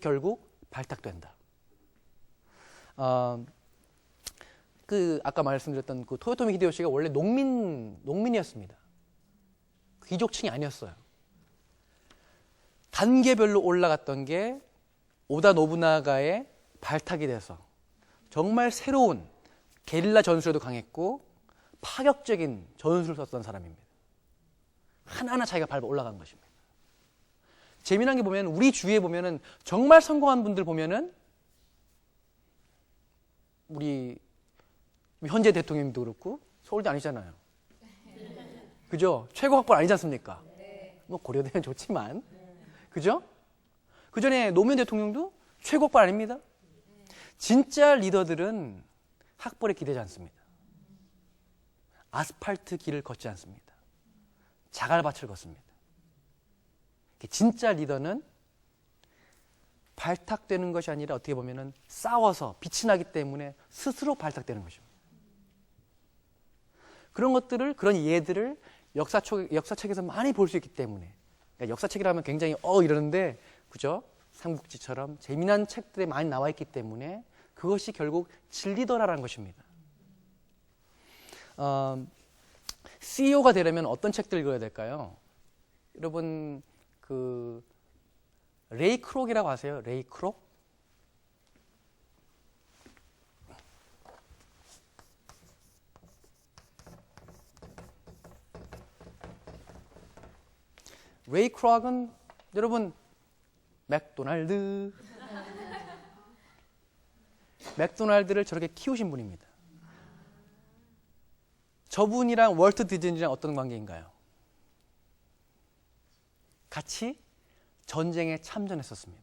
결국 발탁된다. 아까 말씀드렸던 그 토요토미 히데요시가 원래 농민이었습니다. 귀족층이 아니었어요. 단계별로 올라갔던 게 오다 노부나가의 발탁이 돼서 정말 새로운 게릴라 전술에도 강했고 파격적인 전술을 썼던 사람입니다. 하나하나 자기가 밟아 올라간 것입니다. 재미난 게 보면 우리 주위에 보면은 정말 성공한 분들 보면은 우리 현재 대통령님도 그렇고 서울대 아니잖아요. 그죠? 최고 학벌 아니지 않습니까? 뭐 고려대는 좋지만 그죠? 그 전에 노무현 대통령도 최고 학벌 아닙니다. 진짜 리더들은 학벌에 기대지 않습니다. 아스팔트 길을 걷지 않습니다. 자갈밭을 걷습니다. 진짜 리더는 발탁되는 것이 아니라 어떻게 보면은 싸워서 빛이 나기 때문에 스스로 발탁되는 것입니다. 그런 것들을, 그런 예들을 역사책에서 많이 볼 수 있기 때문에. 그러니까 역사책이라면 굉장히 이러는데, 그죠? 삼국지처럼 재미난 책들이 많이 나와 있기 때문에 그것이 결국 진리더라라는 것입니다. CEO가 되려면 어떤 책들 읽어야 될까요? 여러분 레이 크록이라고 아세요? 레이 크록? 레이 크록은 여러분 맥도날드를 저렇게 키우신 분입니다. 저분이랑 월트 디즈니랑 어떤 관계인가요? 같이 전쟁에 참전했었습니다.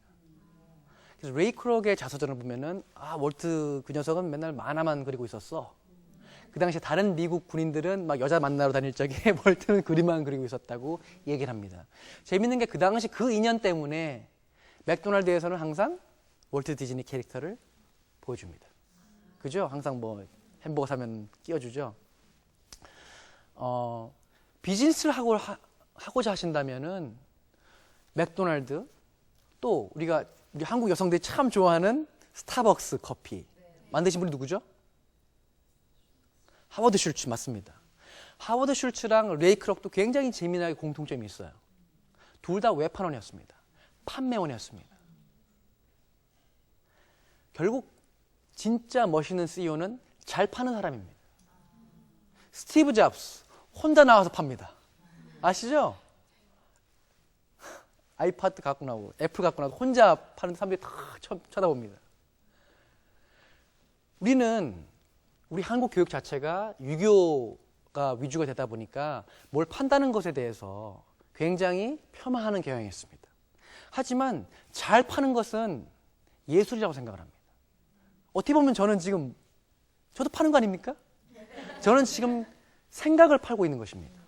그래서 레이 크록의 자서전을 보면은 월트 그 녀석은 맨날 만화만 그리고 있었어. 그 당시에 다른 미국 군인들은 막 여자 만나러 다닐 적에 월트는 그림만 그리고 있었다고 얘기를 합니다. 재밌는 게 그 당시 그 인연 때문에 맥도날드에서는 항상 월트 디즈니 캐릭터를 보여줍니다. 그죠? 항상 뭐 햄버거 사면 끼워주죠. 비즈니스를 하고자 하신다면은 맥도날드, 또 우리 한국 여성들이 참 좋아하는 스타벅스 커피 만드신 분이 누구죠? 하워드 슐츠 맞습니다. 하워드 슐츠랑 레이 크록도 굉장히 재미나게 공통점이 있어요. 둘 다 외판원이었습니다. 판매원이었습니다. 결국 진짜 멋있는 CEO는 잘 파는 사람입니다. 스티브 잡스 혼자 나와서 팝니다. 아시죠? 아이패드 갖고 나오고 애플 갖고 나오고 혼자 파는 사람들이 다 쳐다봅니다. 우리 한국 교육 자체가 유교가 위주가 되다 보니까 뭘 판다는 것에 대해서 굉장히 폄하하는 경향이 있습니다. 하지만 잘 파는 것은 예술이라고 생각을 합니다. 어떻게 보면 저도 파는 거 아닙니까? 저는 지금 생각을 팔고 있는 것입니다.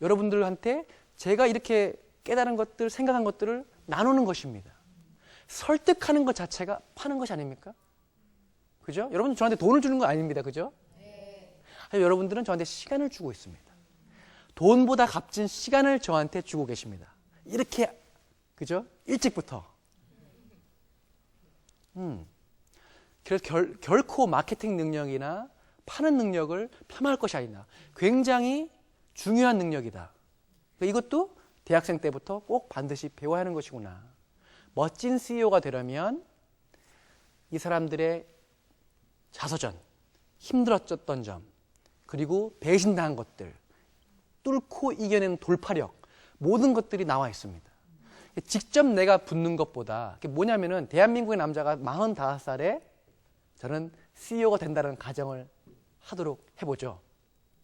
여러분들한테 제가 이렇게 깨달은 것들, 생각한 것들을 나누는 것입니다. 설득하는 것 자체가 파는 것이 아닙니까? 그죠? 여러분 저한테 돈을 주는 거 아닙니다. 그죠? 여러분들은 저한테 시간을 주고 있습니다. 돈보다 값진 시간을 저한테 주고 계십니다. 이렇게, 그죠? 일찍부터. 그래서 결코 마케팅 능력이나 파는 능력을 폄하할 것이 아니다. 굉장히 중요한 능력이다. 이것도 대학생 때부터 꼭 반드시 배워야 하는 것이구나. 멋진 CEO가 되려면 이 사람들의 자서전, 힘들었던 점, 그리고 배신당한 것들, 뚫고 이겨낸 돌파력, 모든 것들이 나와 있습니다. 직접 내가 붙는 것보다, 그게 뭐냐면은 대한민국의 남자가 45살에 저는 CEO가 된다는 가정을 하도록 해보죠.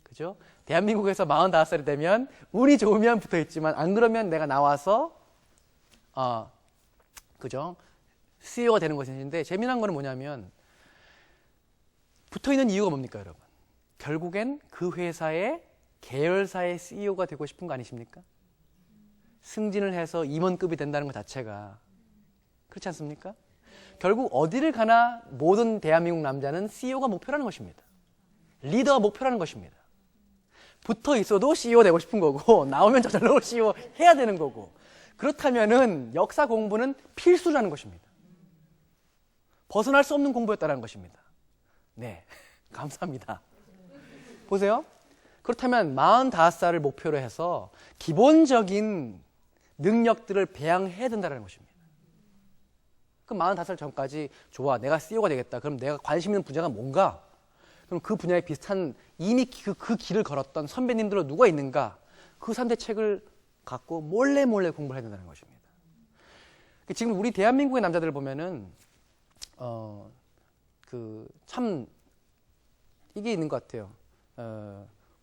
그죠? 대한민국에서 45살이 되면 운이 좋으면 붙어 있지만 안 그러면 내가 나와서 그죠? CEO가 되는 것인데, 재미난 거는 뭐냐면 붙어 있는 이유가 뭡니까, 여러분? 결국엔 그 회사의 계열사의 CEO가 되고 싶은 거 아니십니까? 승진을 해서 임원급이 된다는 것 자체가 그렇지 않습니까? 결국 어디를 가나 모든 대한민국 남자는 CEO가 목표라는 것입니다. 리더가 목표라는 것입니다. 붙어 있어도 CEO 되고 싶은 거고, 나오면 저절로 CEO 해야 되는 거고, 그렇다면은 역사 공부는 필수라는 것입니다. 벗어날 수 없는 공부였다는 것입니다. 네, 감사합니다. 보세요. 그렇다면 45살을 목표로 해서 기본적인 능력들을 배양해야 된다는 것입니다. 그럼 45살 전까지 좋아, 내가 CEO가 되겠다. 그럼 내가 관심 있는 분야가 뭔가? 그럼 그 분야에 비슷한 이미 그 길을 걸었던 선배님들은 누가 있는가? 그 3대 책을 갖고 몰래 공부를 해야 된다는 것입니다. 지금 우리 대한민국의 남자들을 보면은 참 이게 있는 것 같아요.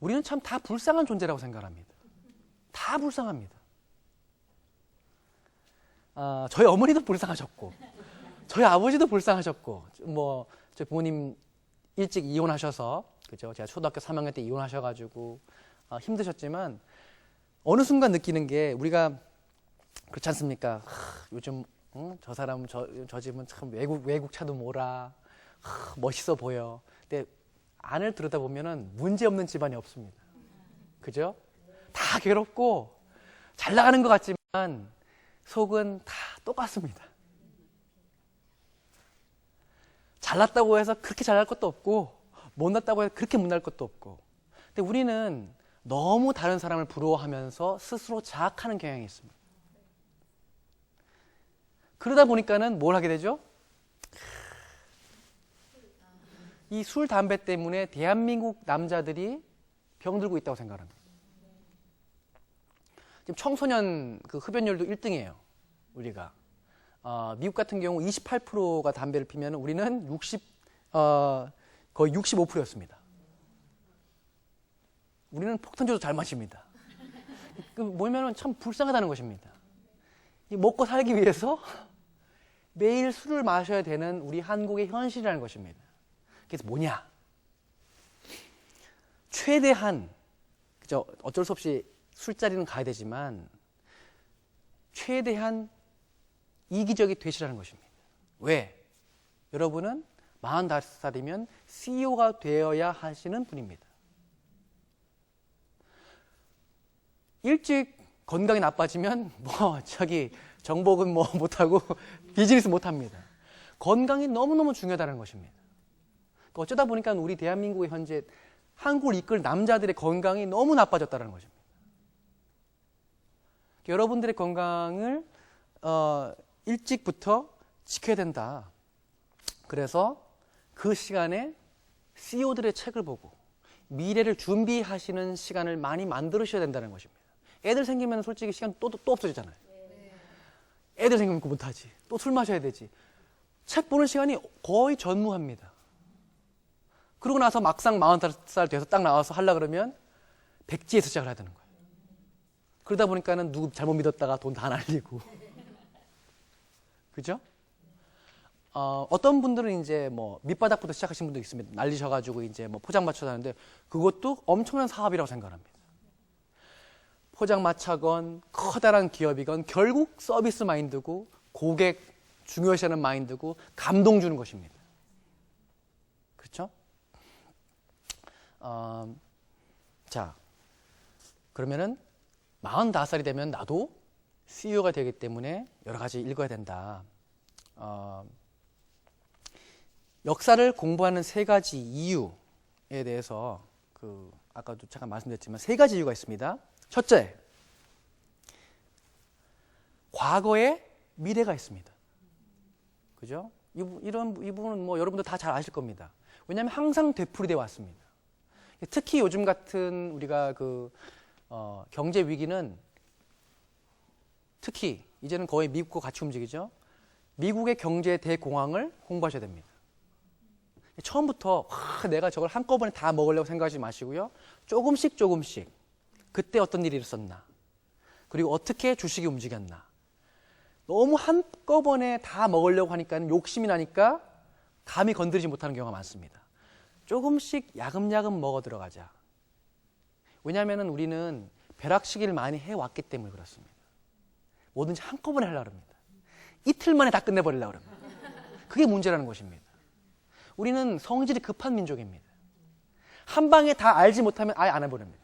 우리는 참 다 불쌍한 존재라고 생각합니다. 다 불쌍합니다. 저희 어머니도 불쌍하셨고, 저희 아버지도 불쌍하셨고, 저희 부모님 일찍 이혼하셔서, 그죠? 제가 초등학교 3학년 때 이혼하셔가지고 힘드셨지만, 어느 순간 느끼는 게, 우리가 그렇지 않습니까? 요즘 저 사람은 저 집은 참 외국 차도 몰아, 멋있어 보여. 근데 안을 들여다보면은 문제 없는 집안이 없습니다. 그죠? 다 괴롭고 잘 나가는 것 같지만 속은 다 똑같습니다. 잘났다고 해서 그렇게 잘날 것도 없고 못났다고 해서 그렇게 못날 것도 없고. 근데 우리는 너무 다른 사람을 부러워하면서 스스로 자학하는 경향이 있습니다. 그러다 보니까는 뭘 하게 되죠? 이 술, 담배 때문에 대한민국 남자들이 병들고 있다고 생각합니다. 지금 청소년 그 흡연율도 1등이에요. 우리가. 미국 같은 경우 28%가 담배를 피면 우리는 거의 65%였습니다. 우리는 폭탄주도 잘 마십니다. 뭐냐면 참 불쌍하다는 것입니다. 먹고 살기 위해서 매일 술을 마셔야 되는 우리 한국의 현실이라는 것입니다. 그래서 뭐냐? 최대한, 그죠? 어쩔 수 없이 술자리는 가야 되지만 최대한 이기적이 되시라는 것입니다. 왜? 여러분은 45살이면 CEO가 되어야 하시는 분입니다. 일찍 건강이 나빠지면 정복은 못하고 비즈니스 못합니다. 건강이 너무너무 중요하다는 것입니다. 어쩌다 보니까 우리 대한민국의 현재 한국을 이끌 남자들의 건강이 너무 나빠졌다는 것입니다. 여러분들의 건강을 일찍부터 지켜야 된다. 그래서 그 시간에 CEO들의 책을 보고 미래를 준비하시는 시간을 많이 만들으셔야 된다는 것입니다. 애들 생기면 솔직히 시간 또 없어지잖아요. 애들 생기면 그거 못하지. 또 술 마셔야 되지. 책 보는 시간이 거의 전무합니다. 그러고 나서 막상 45살 돼서 딱 나와서 하려고 그러면 백지에서 시작을 해야 되는 거예요. 그러다 보니까는 누구 잘못 믿었다가 돈 다 날리고. 그죠? 어떤 분들은 이제 밑바닥부터 시작하신 분도 있습니다. 날리셔가지고 이제 포장마차 하는데 그것도 엄청난 사업이라고 생각합니다. 포장마차건 커다란 기업이건 결국 서비스 마인드고 고객 중요시하는 마인드고 감동 주는 것입니다. 그렇죠? 자, 그러면은 45살이 되면 나도 CEO가 되기 때문에 여러 가지 읽어야 된다. 역사를 공부하는 3가지 이유에 대해서 아까도 잠깐 말씀드렸지만 3가지 이유가 있습니다. 첫째, 과거에 미래가 있습니다. 그죠? 이 부분은 여러분도 다 잘 아실 겁니다. 왜냐하면 항상 되풀이되어 왔습니다. 특히 요즘 같은 우리가 경제 위기는 특히 이제는 거의 미국과 같이 움직이죠. 미국의 경제 대공황을 홍보하셔야 됩니다. 처음부터 내가 저걸 한꺼번에 다 먹으려고 생각하지 마시고요. 조금씩 그때 어떤 일이 있었나, 그리고 어떻게 주식이 움직였나. 너무 한꺼번에 다 먹으려고 하니까 욕심이 나니까 감히 건드리지 못하는 경우가 많습니다. 조금씩 야금야금 먹어 들어가자. 왜냐하면 우리는 벼락치기를 많이 해왔기 때문에 그렇습니다. 뭐든지 한꺼번에 하려고 합니다. 이틀 만에 다 끝내버리려고 합니다. 그게 문제라는 것입니다. 우리는 성질이 급한 민족입니다. 한 방에 다 알지 못하면 아예 안 해버립니다.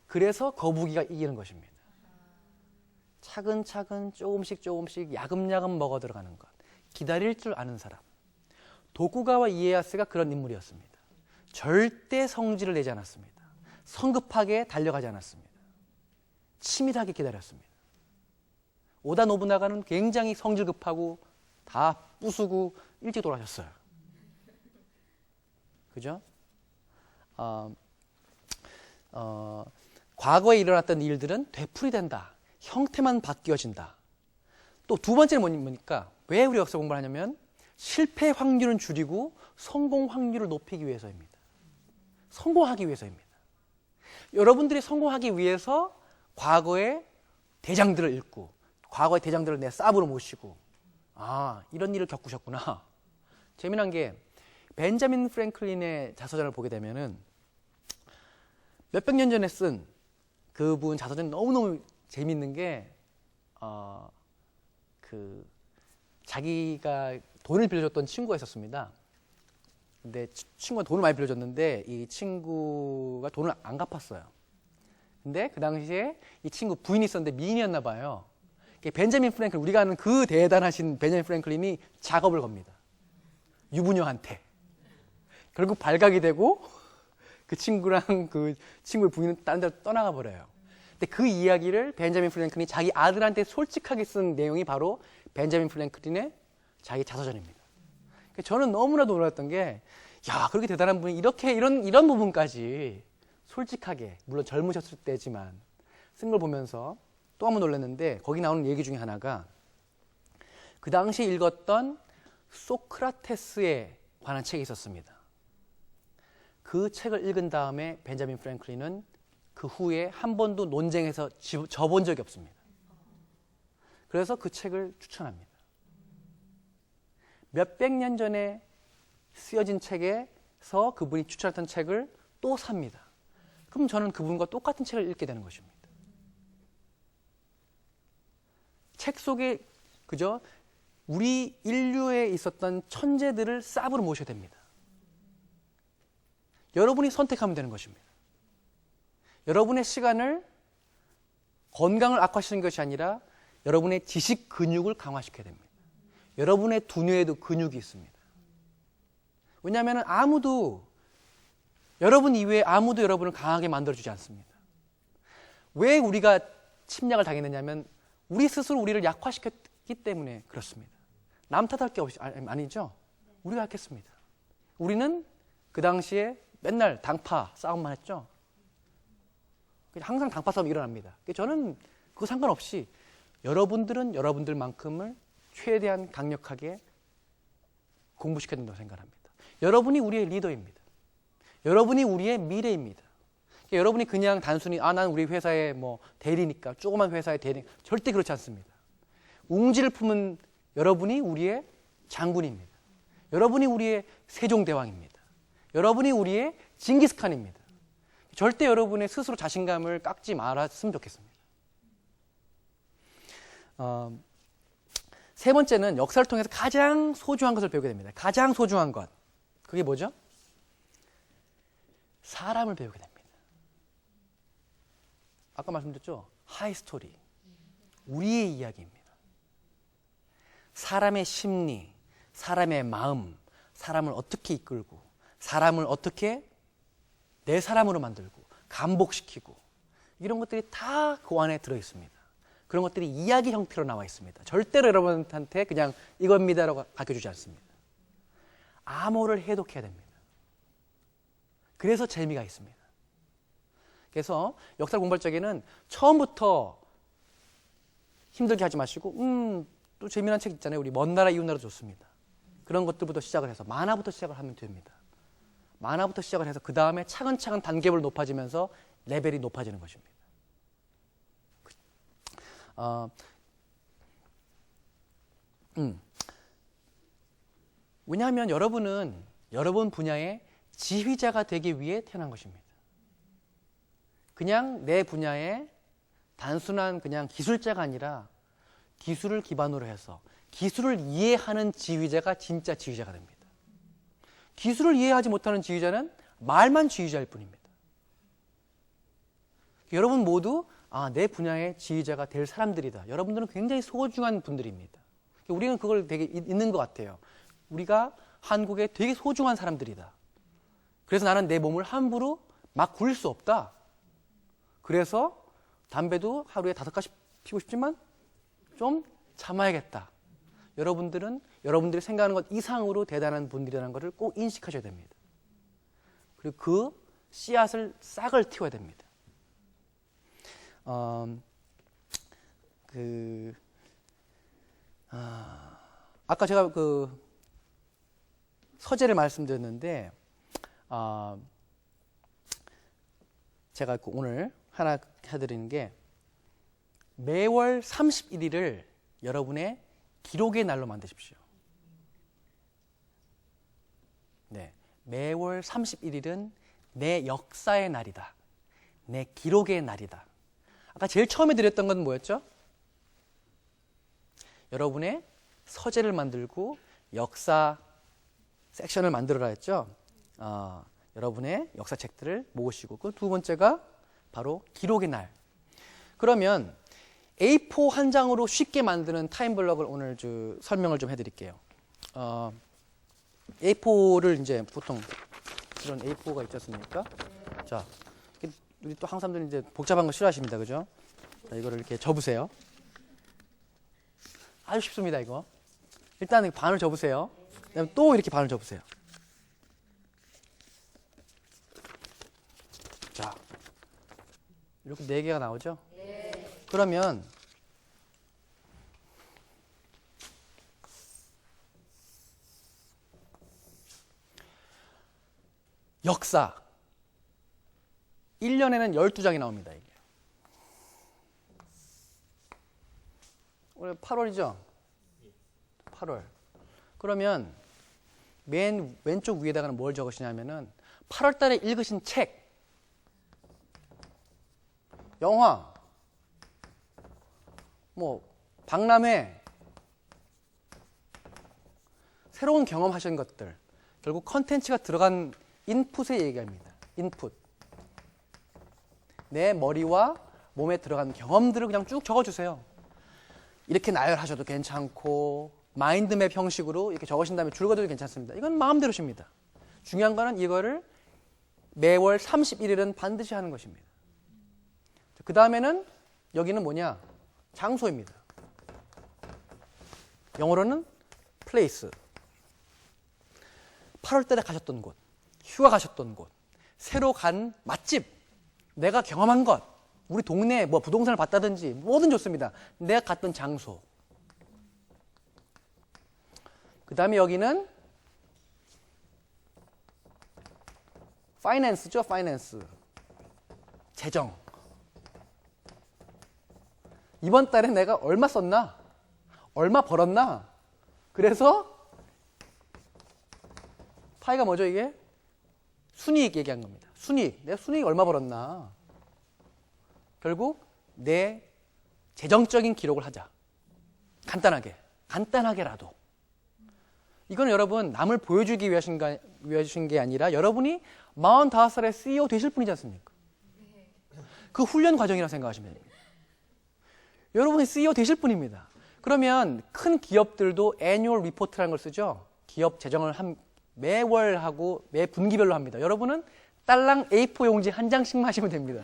그래서 거북이가 이기는 것입니다. 차근차근 조금씩 야금야금 먹어 들어가는 것. 기다릴 줄 아는 사람. 도쿠가와 이에야스가 그런 인물이었습니다. 절대 성질을 내지 않았습니다. 성급하게 달려가지 않았습니다. 치밀하게 기다렸습니다. 오다 노부나가는 굉장히 성질 급하고 다 부수고 일찍 돌아가셨어요. 그죠? 과거에 일어났던 일들은 되풀이된다. 형태만 바뀌어진다. 또 두 번째는 뭐니까 왜 우리 역사 공부를 하냐면 실패 확률은 줄이고 성공 확률을 높이기 위해서입니다. 성공하기 위해서입니다. 여러분들이 성공하기 위해서 과거의 대장들을 읽고 과거의 대장들을 내 쌉으로 모시고 이런 일을 겪으셨구나. 재미난 게 벤자민 프랭클린의 자서전을 보게 되면은 몇백 년 전에 쓴 그분 자서전이 너무너무 재밌는 게 자기가 돈을 빌려줬던 친구가 있었습니다. 근데 친구가 돈을 많이 빌려줬는데 이 친구가 돈을 안 갚았어요. 근데 그 당시에 이 친구 부인이 있었는데 미인이었나 봐요. 벤자민 프랭클린, 우리가 아는 그 대단하신 벤자민 프랭클린이 작업을 겁니다. 유부녀한테. 결국 발각이 되고 그 친구랑 그 친구의 부인은 다른 데로 떠나가 버려요. 근데 그 이야기를 벤자민 프랭클린이 자기 아들한테 솔직하게 쓴 내용이 바로 벤자민 프랭클린의 자기 자서전입니다. 저는 너무나도 놀랐던 게, 야, 그렇게 대단한 분이 이렇게 이런 부분까지 솔직하게, 물론 젊으셨을 때지만 쓴 걸 보면서 또 한 번 놀랐는데, 거기 나오는 얘기 중에 하나가 그 당시 읽었던 소크라테스에 관한 책이 있었습니다. 그 책을 읽은 다음에 벤자민 프랭클린은 그 후에 한 번도 논쟁에서 져본 적이 없습니다. 그래서 그 책을 추천합니다. 몇백 년 전에 쓰여진 책에서 그분이 추천했던 책을 또 삽니다. 그럼 저는 그분과 똑같은 책을 읽게 되는 것입니다. 책 속에 그저 우리 인류에 있었던 천재들을 싹으로 모셔야 됩니다. 여러분이 선택하면 되는 것입니다. 여러분의 시간을 건강을 악화시키는 것이 아니라 여러분의 지식 근육을 강화시켜야 됩니다. 여러분의 두뇌에도 근육이 있습니다. 왜냐하면 여러분 이외에 아무도 여러분을 강하게 만들어주지 않습니다. 왜 우리가 침략을 당했느냐면 우리 스스로 우리를 약화시켰기 때문에 그렇습니다. 남 탓할 게 아니죠. 우리가 했겠습니다. 우리는 그 당시에 맨날 당파 싸움만 했죠. 항상 당파 싸움이 일어납니다. 저는 그거 상관없이 여러분들은 여러분들만큼을 최대한 강력하게 공부시켜야 된다고 생각합니다. 여러분이 우리의 리더입니다. 여러분이 우리의 미래입니다. 여러분이 그냥 단순히 난 우리 회사의 대리니까, 조그만 회사의 대리, 절대 그렇지 않습니다. 웅지를 품은 여러분이 우리의 장군입니다. 여러분이 우리의 세종대왕입니다. 여러분이 우리의 징기스칸입니다. 절대 여러분의 스스로 자신감을 깎지 말았으면 좋겠습니다. 세 번째는 역사를 통해서 가장 소중한 것을 배우게 됩니다. 가장 소중한 것. 그게 뭐죠? 사람을 배우게 됩니다. 아까 말씀드렸죠? 하이스토리. 우리의 이야기입니다. 사람의 심리, 사람의 마음, 사람을 어떻게 이끌고, 사람을 어떻게 내 사람으로 만들고, 감복시키고, 이런 것들이 다 그 안에 들어있습니다. 그런 것들이 이야기 형태로 나와 있습니다. 절대로 여러분한테 그냥 이겁니다라고 가르쳐주지 않습니다. 암호를 해독해야 됩니다. 그래서 재미가 있습니다. 그래서 역사를 공부할 적에는 처음부터 힘들게 하지 마시고 또 재미난 책 있잖아요. 우리 먼 나라 이웃 나라 좋습니다. 그런 것들부터 시작을 해서 만화부터 시작을 하면 됩니다. 만화부터 시작을 해서 그 다음에 차근차근 단계별 높아지면서 레벨이 높아지는 것입니다. 왜냐하면 여러분은 여러분 분야의 지휘자가 되기 위해 태어난 것입니다. 그냥 내 분야의 단순한 그냥 기술자가 아니라 기술을 기반으로 해서 기술을 이해하는 지휘자가 진짜 지휘자가 됩니다. 기술을 이해하지 못하는 지휘자는 말만 지휘자일 뿐입니다. 여러분 모두 내 분야의 지휘자가 될 사람들이다. 여러분들은 굉장히 소중한 분들입니다. 우리는 그걸 되게 있는 것 같아요. 우리가 한국에 되게 소중한 사람들이다. 그래서 나는 내 몸을 함부로 막 굴릴 수 없다. 그래서 담배도 하루에 5가지 피우고 싶지만 좀 참아야겠다. 여러분들은 여러분들이 생각하는 것 이상으로 대단한 분들이라는 것을 꼭 인식하셔야 됩니다. 그리고 그 씨앗을 싹을 틔워야 됩니다. 아까 제가 그 서재를 말씀드렸는데 제가 오늘 하나 해드리는 게 매월 31일을 여러분의 기록의 날로 만드십시오. 네, 매월 31일은 내 역사의 날이다. 내 기록의 날이다. 아까 제일 처음에 드렸던 건 뭐였죠? 여러분의 서재를 만들고 역사 섹션을 만들어라 했죠. 여러분의 역사책들을 모으시고 그 두 번째가 바로 기록의 날. 그러면 A4 한 장으로 쉽게 만드는 타임블럭을 오늘 설명을 좀 해드릴게요. A4를 이제 보통 이런 A4가 있지 않습니까? 자, 우리 또 한국 사람들이 이제 복잡한 거 싫어하십니다, 그죠? 자, 이거를 이렇게 접으세요. 아주 쉽습니다, 이거. 일단 반을 접으세요. 그다음에 또 이렇게 반을 접으세요. 자, 이렇게 4개가 나오죠? 네. 그러면 역사 1년에는 12장이 나옵니다. 이게. 오늘 8월이죠? 8월. 그러면 맨 왼쪽 위에다가는 뭘 적으시냐면은 8월 달에 읽으신 책, 영화, 박람회, 새로운 경험하신 것들, 결국 컨텐츠가 들어간 인풋에 얘기합니다. 인풋. 내 머리와 몸에 들어간 경험들을 그냥 쭉 적어주세요. 이렇게 나열하셔도 괜찮고 마인드맵 형식으로 이렇게 적으신 다음에 줄거려도 괜찮습니다. 이건 마음대로십니다. 중요한 거는 이거를 매월 31일은 반드시 하는 것입니다. 그 다음에는 여기는 뭐냐? 장소입니다. 영어로는 place. 8월 달에 가셨던 곳, 휴가 가셨던 곳, 새로 간 맛집, 내가 경험한 것, 우리 동네에 부동산을 봤다든지 뭐든 좋습니다. 내가 갔던 장소. 그 다음에 여기는 파이낸스죠, 파이낸스. 재정. 이번 달에 내가 얼마 썼나? 얼마 벌었나? 그래서 파이가 뭐죠, 이게? 순이익 얘기한 겁니다. 순이익. 내가 순이익 얼마 벌었나? 결국 내 재정적인 기록을 하자. 간단하게라도. 이건 여러분 남을 보여주기 위하신 게 아니라 여러분이 45살에 CEO 되실 분이지 않습니까? 그 훈련 과정이라고 생각하시면 됩니다. 여러분이 CEO 되실 분입니다. 그러면 큰 기업들도 애뉴얼 리포트라는 걸 쓰죠. 기업 재정을 매월 하고 매 분기별로 합니다. 여러분은 딸랑 A4 용지 한 장씩만 하시면 됩니다.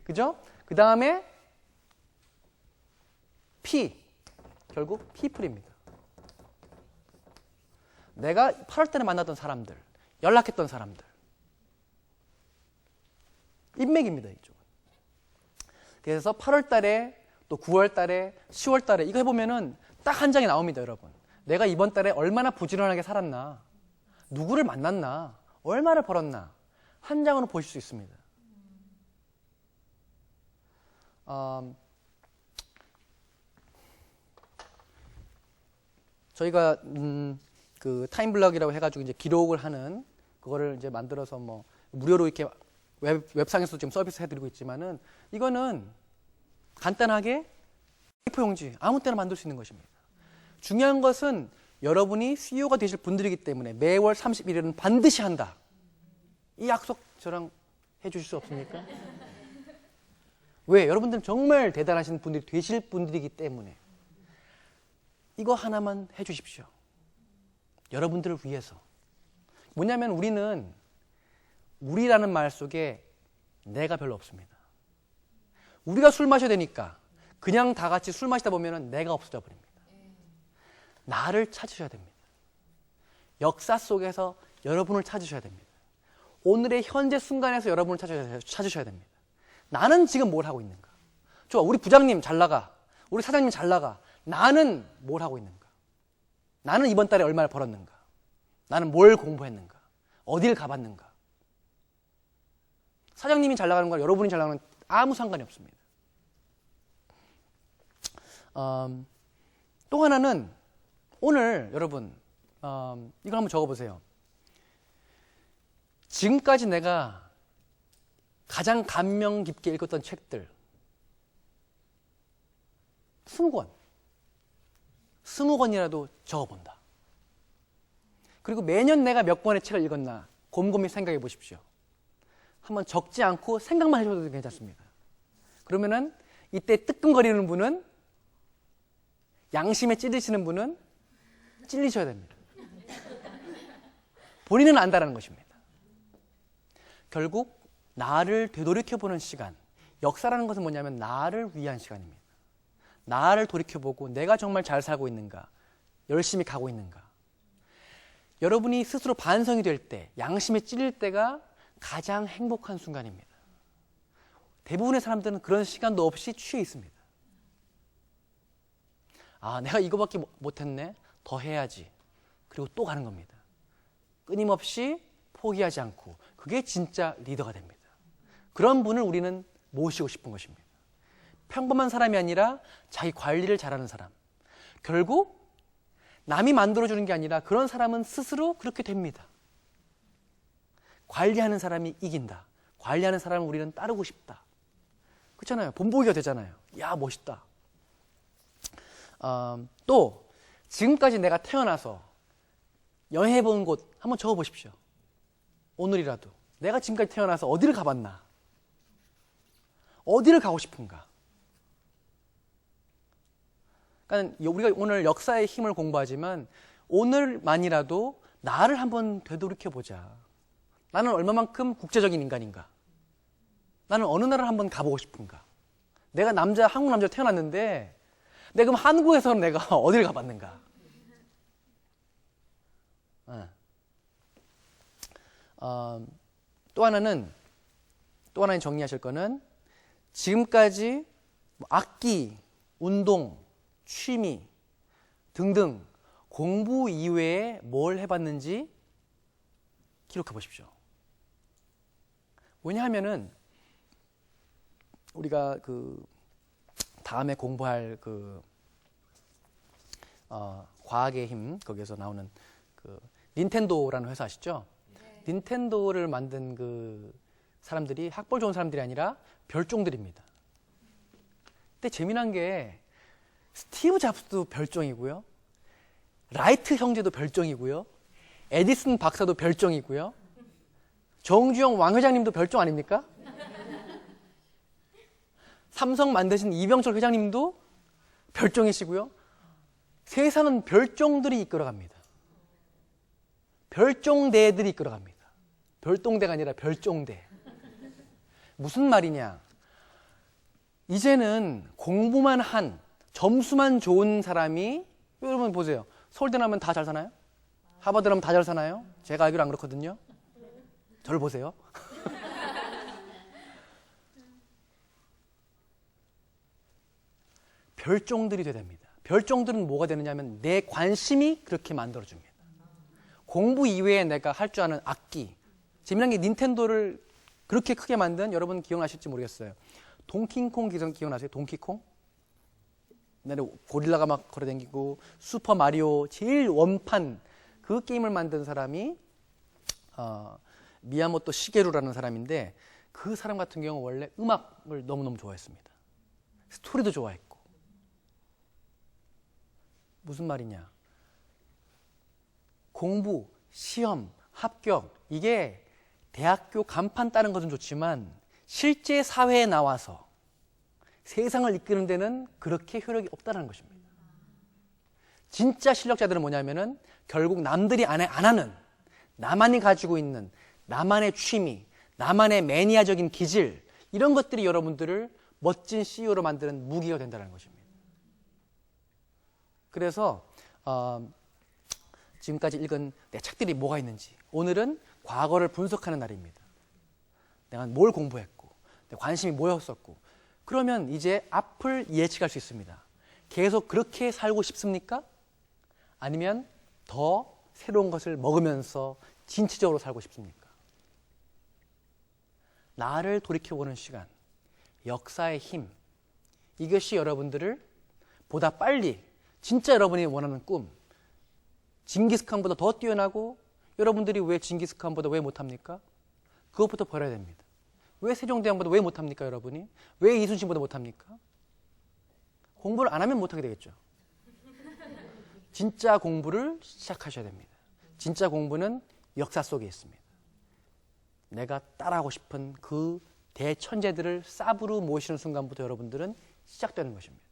그죠? 그 다음에 P, 결국 people입니다. 내가 8월 달에 만났던 사람들, 연락했던 사람들. 인맥입니다, 이쪽은. 그래서 8월 달에 또 9월 달에 10월 달에 이거 해보면은 딱 한 장이 나옵니다, 여러분. 내가 이번 달에 얼마나 부지런하게 살았나, 누구를 만났나, 얼마를 벌었나 한 장으로 보실 수 있습니다. 저희가 그 타임블럭이라고 해가지고 이제 기록을 하는 그거를 이제 만들어서 무료로 이렇게 웹상에서 지금 서비스 해드리고 있지만은 이거는 간단하게 A4 용지 아무 때나 만들 수 있는 것입니다. 중요한 것은 여러분이 CEO가 되실 분들이기 때문에 매월 31일은 반드시 한다. 이 약속 저랑 해주실 수 없습니까? 왜? 여러분들은 정말 대단하신 분들이 되실 분들이기 때문에 이거 하나만 해주십시오. 여러분들을 위해서. 뭐냐면 우리라는 말 속에 내가 별로 없습니다. 우리가 술 마셔야 되니까 그냥 다 같이 술 마시다 보면 내가 없어져 버립니다. 나를 찾으셔야 됩니다. 역사 속에서 여러분을 찾으셔야 됩니다. 오늘의 현재 순간에서 여러분을 찾으셔야 됩니다. 나는 지금 뭘 하고 있는가? 좋아, 우리 부장님 잘 나가. 우리 사장님 잘 나가. 나는 뭘 하고 있는가? 나는 이번 달에 얼마를 벌었는가? 나는 뭘 공부했는가? 어딜 가봤는가? 사장님이 잘 나가는 거랑 여러분이 잘 나가는 건 아무 상관이 없습니다. 또 하나는 오늘 여러분 이걸 한번 적어보세요. 지금까지 내가 가장 감명 깊게 읽었던 책들 20권 20권이라도 적어본다. 그리고 매년 내가 몇 권의 책을 읽었나 곰곰이 생각해 보십시오. 한번 적지 않고 생각만 해줘도 괜찮습니다. 그러면은 이때 뜨끔거리는 분은, 양심에 찔리시는 분은 찔리셔야 됩니다. 본인은 안다라는 것입니다. 결국 나를 되돌이켜보는 시간, 역사라는 것은 뭐냐면 나를 위한 시간입니다. 나를 돌이켜보고 내가 정말 잘 살고 있는가, 열심히 가고 있는가. 여러분이 스스로 반성이 될 때, 양심에 찔릴 때가 가장 행복한 순간입니다. 대부분의 사람들은 그런 시간도 없이 취해 있습니다. 아, 내가 이거밖에 못했네, 더 해야지. 그리고 또 가는 겁니다. 끊임없이 포기하지 않고, 그게 진짜 리더가 됩니다. 그런 분을 우리는 모시고 싶은 것입니다. 평범한 사람이 아니라 자기 관리를 잘하는 사람. 결국 남이 만들어주는 게 아니라 그런 사람은 스스로 그렇게 됩니다. 관리하는 사람이 이긴다. 관리하는 사람을 우리는 따르고 싶다. 그렇잖아요. 본보기가 되잖아요. 야, 멋있다. 또 지금까지 내가 태어나서 여행해본 곳 한번 적어보십시오. 오늘이라도 내가 지금까지 태어나서 어디를 가봤나? 어디를 가고 싶은가? 그러니까 우리가 오늘 역사의 힘을 공부하지만 오늘만이라도 나를 한번 되돌이켜보자. 나는 얼마만큼 국제적인 인간인가? 나는 어느 나라를 한번 가보고 싶은가? 내가 한국 남자로 태어났는데 내가 그럼 한국에서는 내가 어디를 가봤는가? 또 하나는 정리하실 거는 지금까지 악기, 운동, 취미 등등 공부 이외에 뭘 해봤는지 기록해 보십시오. 왜냐하면은 우리가 다음에 공부할 과학의 힘, 거기에서 나오는 닌텐도라는 회사 아시죠? 네. 닌텐도를 만든 사람들이 학벌 좋은 사람들이 아니라 별종들입니다. 근데 재미난 게 스티브 잡스도 별종이고요, 라이트 형제도 별종이고요, 에디슨 박사도 별종이고요, 정주영 왕 회장님도 별종 아닙니까? 삼성 만드신 이병철 회장님도 별종이시고요. 세상은 별종들이 이끌어갑니다. 별종대들이 이끌어갑니다. 별동대가 아니라 별종대. 무슨 말이냐? 이제는 공부만 한, 점수만 좋은 사람이, 여러분 보세요. 서울대 나오면 다 잘 사나요? 하버드 나오면 다 잘 사나요? 제가 알기로 안 그렇거든요. 저를 보세요. 별종들이 돼야 됩니다. 별종들은 뭐가 되느냐 하면 내 관심이 그렇게 만들어줍니다. 공부 이외에 내가 할 줄 아는 악기. 재미난 게 닌텐도를 그렇게 크게 만든, 여러분 기억나실지 모르겠어요. 동킹콩 기억나세요? 동키콩? 옛날에 고릴라가 막 걸어다니고 슈퍼마리오 제일 원판 그 게임을 만든 사람이 미야모토 시게루라는 사람인데, 그 사람 같은 경우 원래 음악을 너무너무 좋아했습니다. 스토리도 좋아했고. 무슨 말이냐? 공부, 시험, 합격, 이게 대학교 간판 따는 것은 좋지만 실제 사회에 나와서 세상을 이끄는 데는 그렇게 효력이 없다는 것입니다. 진짜 실력자들은 뭐냐면은 결국 남들이 안 하는, 나만이 가지고 있는 나만의 취미, 나만의 매니아적인 기질, 이런 것들이 여러분들을 멋진 CEO로 만드는 무기가 된다는 것입니다. 그래서 지금까지 읽은 내 책들이 뭐가 있는지, 오늘은 과거를 분석하는 날입니다. 내가 뭘 공부했고, 내 관심이 뭐였었고, 그러면 이제 앞을 예측할 수 있습니다. 계속 그렇게 살고 싶습니까? 아니면 더 새로운 것을 먹으면서 진취적으로 살고 싶습니까? 나를 돌이켜보는 시간, 역사의 힘, 이것이 여러분들을 보다 빨리, 진짜 여러분이 원하는 꿈, 징기스칸보다 더 뛰어나고, 여러분들이 왜 징기스칸보다 왜 못합니까? 그것부터 버려야 됩니다. 왜 세종대왕보다 왜 못합니까, 여러분이? 왜 이순신보다 못합니까? 공부를 안 하면 못하게 되겠죠. 진짜 공부를 시작하셔야 됩니다. 진짜 공부는 역사 속에 있습니다. 내가 따라하고 싶은 그 대천재들을 쌉으로 모시는 순간부터 여러분들은 시작되는 것입니다.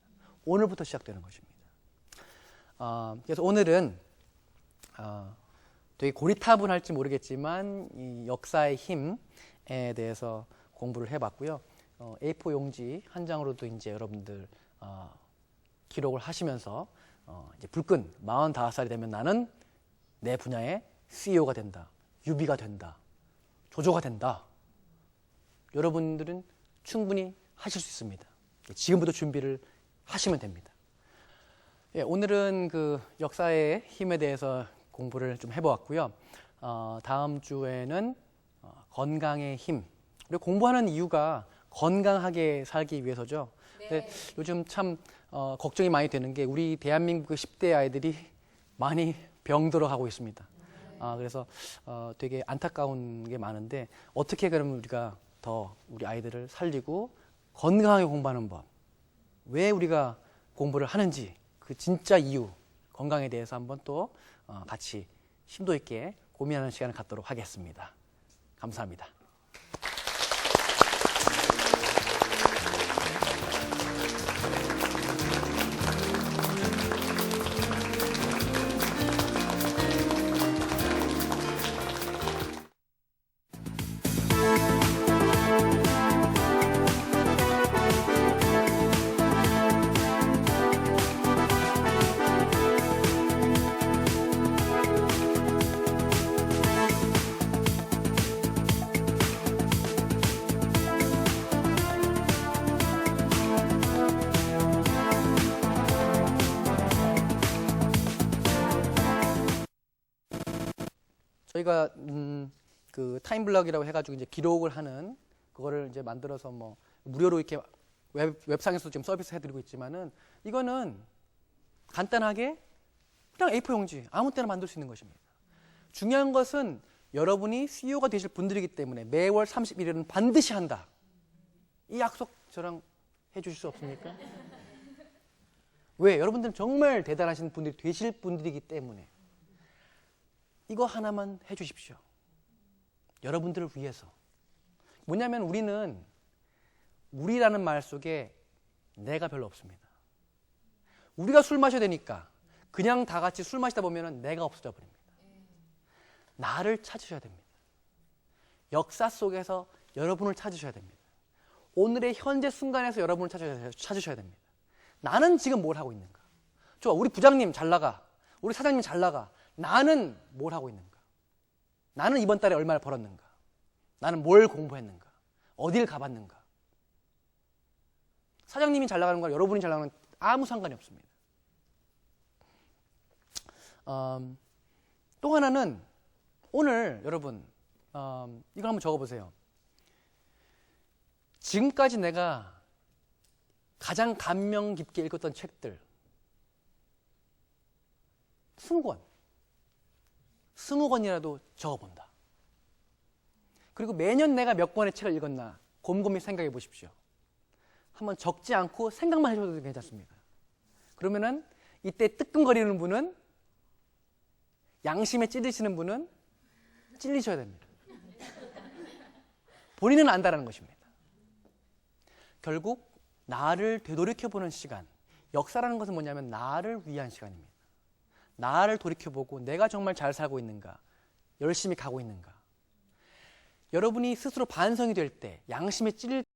오늘부터 시작되는 것입니다. 그래서 오늘은 되게 고리타분할지 모르겠지만 이 역사의 힘에 대해서 공부를 해봤고요. A4 용지 한 장으로도 이제 여러분들 기록을 하시면서 이제 불끈 45살이 되면 나는 내 분야의 CEO가 된다, 유비가 된다, 조조가 된다. 여러분들은 충분히 하실 수 있습니다. 지금부터 준비를 하시면 됩니다. 오늘은 그 역사의 힘에 대해서 공부를 좀 해보았고요. 다음 주에는 건강의 힘. 우리 공부하는 이유가 건강하게 살기 위해서죠. 근데 요즘 참 걱정이 많이 되는 게 우리 대한민국 10대 아이들이 많이 병들어 가고 있습니다. 그래서 되게 안타까운 게 많은데 어떻게 그러면 우리가 더 우리 아이들을 살리고 건강하게 공부하는 법, 왜 우리가 공부를 하는지 그 진짜 이유, 건강에 대해서 한번 또 같이 심도 있게 고민하는 시간을 갖도록 하겠습니다. 감사합니다. 저희가 그 타임블럭이라고 해가지고 이제 기록을 하는 그거를 이제 만들어서 뭐 무료로 이렇게 웹상에서 지금 서비스 해드리고 있지만은 이거는 간단하게 그냥 A4 용지 아무 때나 만들 수 있는 것입니다. 중요한 것은 여러분이 CEO가 되실 분들이기 때문에 매월 31일은 반드시 한다. 이 약속 저랑 해주실 수 없습니까? 왜? 여러분들은 정말 대단하신 분들이 되실 분들이기 때문에 이거 하나만 해주십시오. 여러분들을 위해서. 뭐냐면 우리라는 말 속에 내가 별로 없습니다. 우리가 술 마셔야 되니까 그냥 다 같이 술 마시다 보면 내가 없어져 버립니다. 나를 찾으셔야 됩니다. 역사 속에서 여러분을 찾으셔야 됩니다. 오늘의 현재 순간에서 여러분을 찾으셔야 됩니다. 나는 지금 뭘 하고 있는가? 좋아, 우리 부장님 잘 나가. 우리 사장님 잘 나가. 나는 뭘 하고 있는가? 나는 이번 달에 얼마를 벌었는가? 나는 뭘 공부했는가? 어딜 가봤는가? 사장님이 잘 나가는 거랑 여러분이 잘 나가는 건 아무 상관이 없습니다. 또 하나는 오늘 여러분 이걸 한번 적어보세요. 지금까지 내가 가장 감명 깊게 읽었던 책들 20권이라도 적어본다. 그리고 매년 내가 몇 권의 책을 읽었나 곰곰이 생각해 보십시오. 한번 적지 않고 생각만 해줘도 괜찮습니다. 그러면은 이때 뜨끔거리는 분은, 양심에 찔리시는 분은 찔리셔야 됩니다. 본인은 안다라는 것입니다. 결국 나를 되돌이켜보는 시간, 역사라는 것은 뭐냐면 나를 위한 시간입니다. 나를 돌이켜보고 내가 정말 잘 살고 있는가, 열심히 가고 있는가. 여러분이 스스로 반성이 될 때, 양심에 찔릴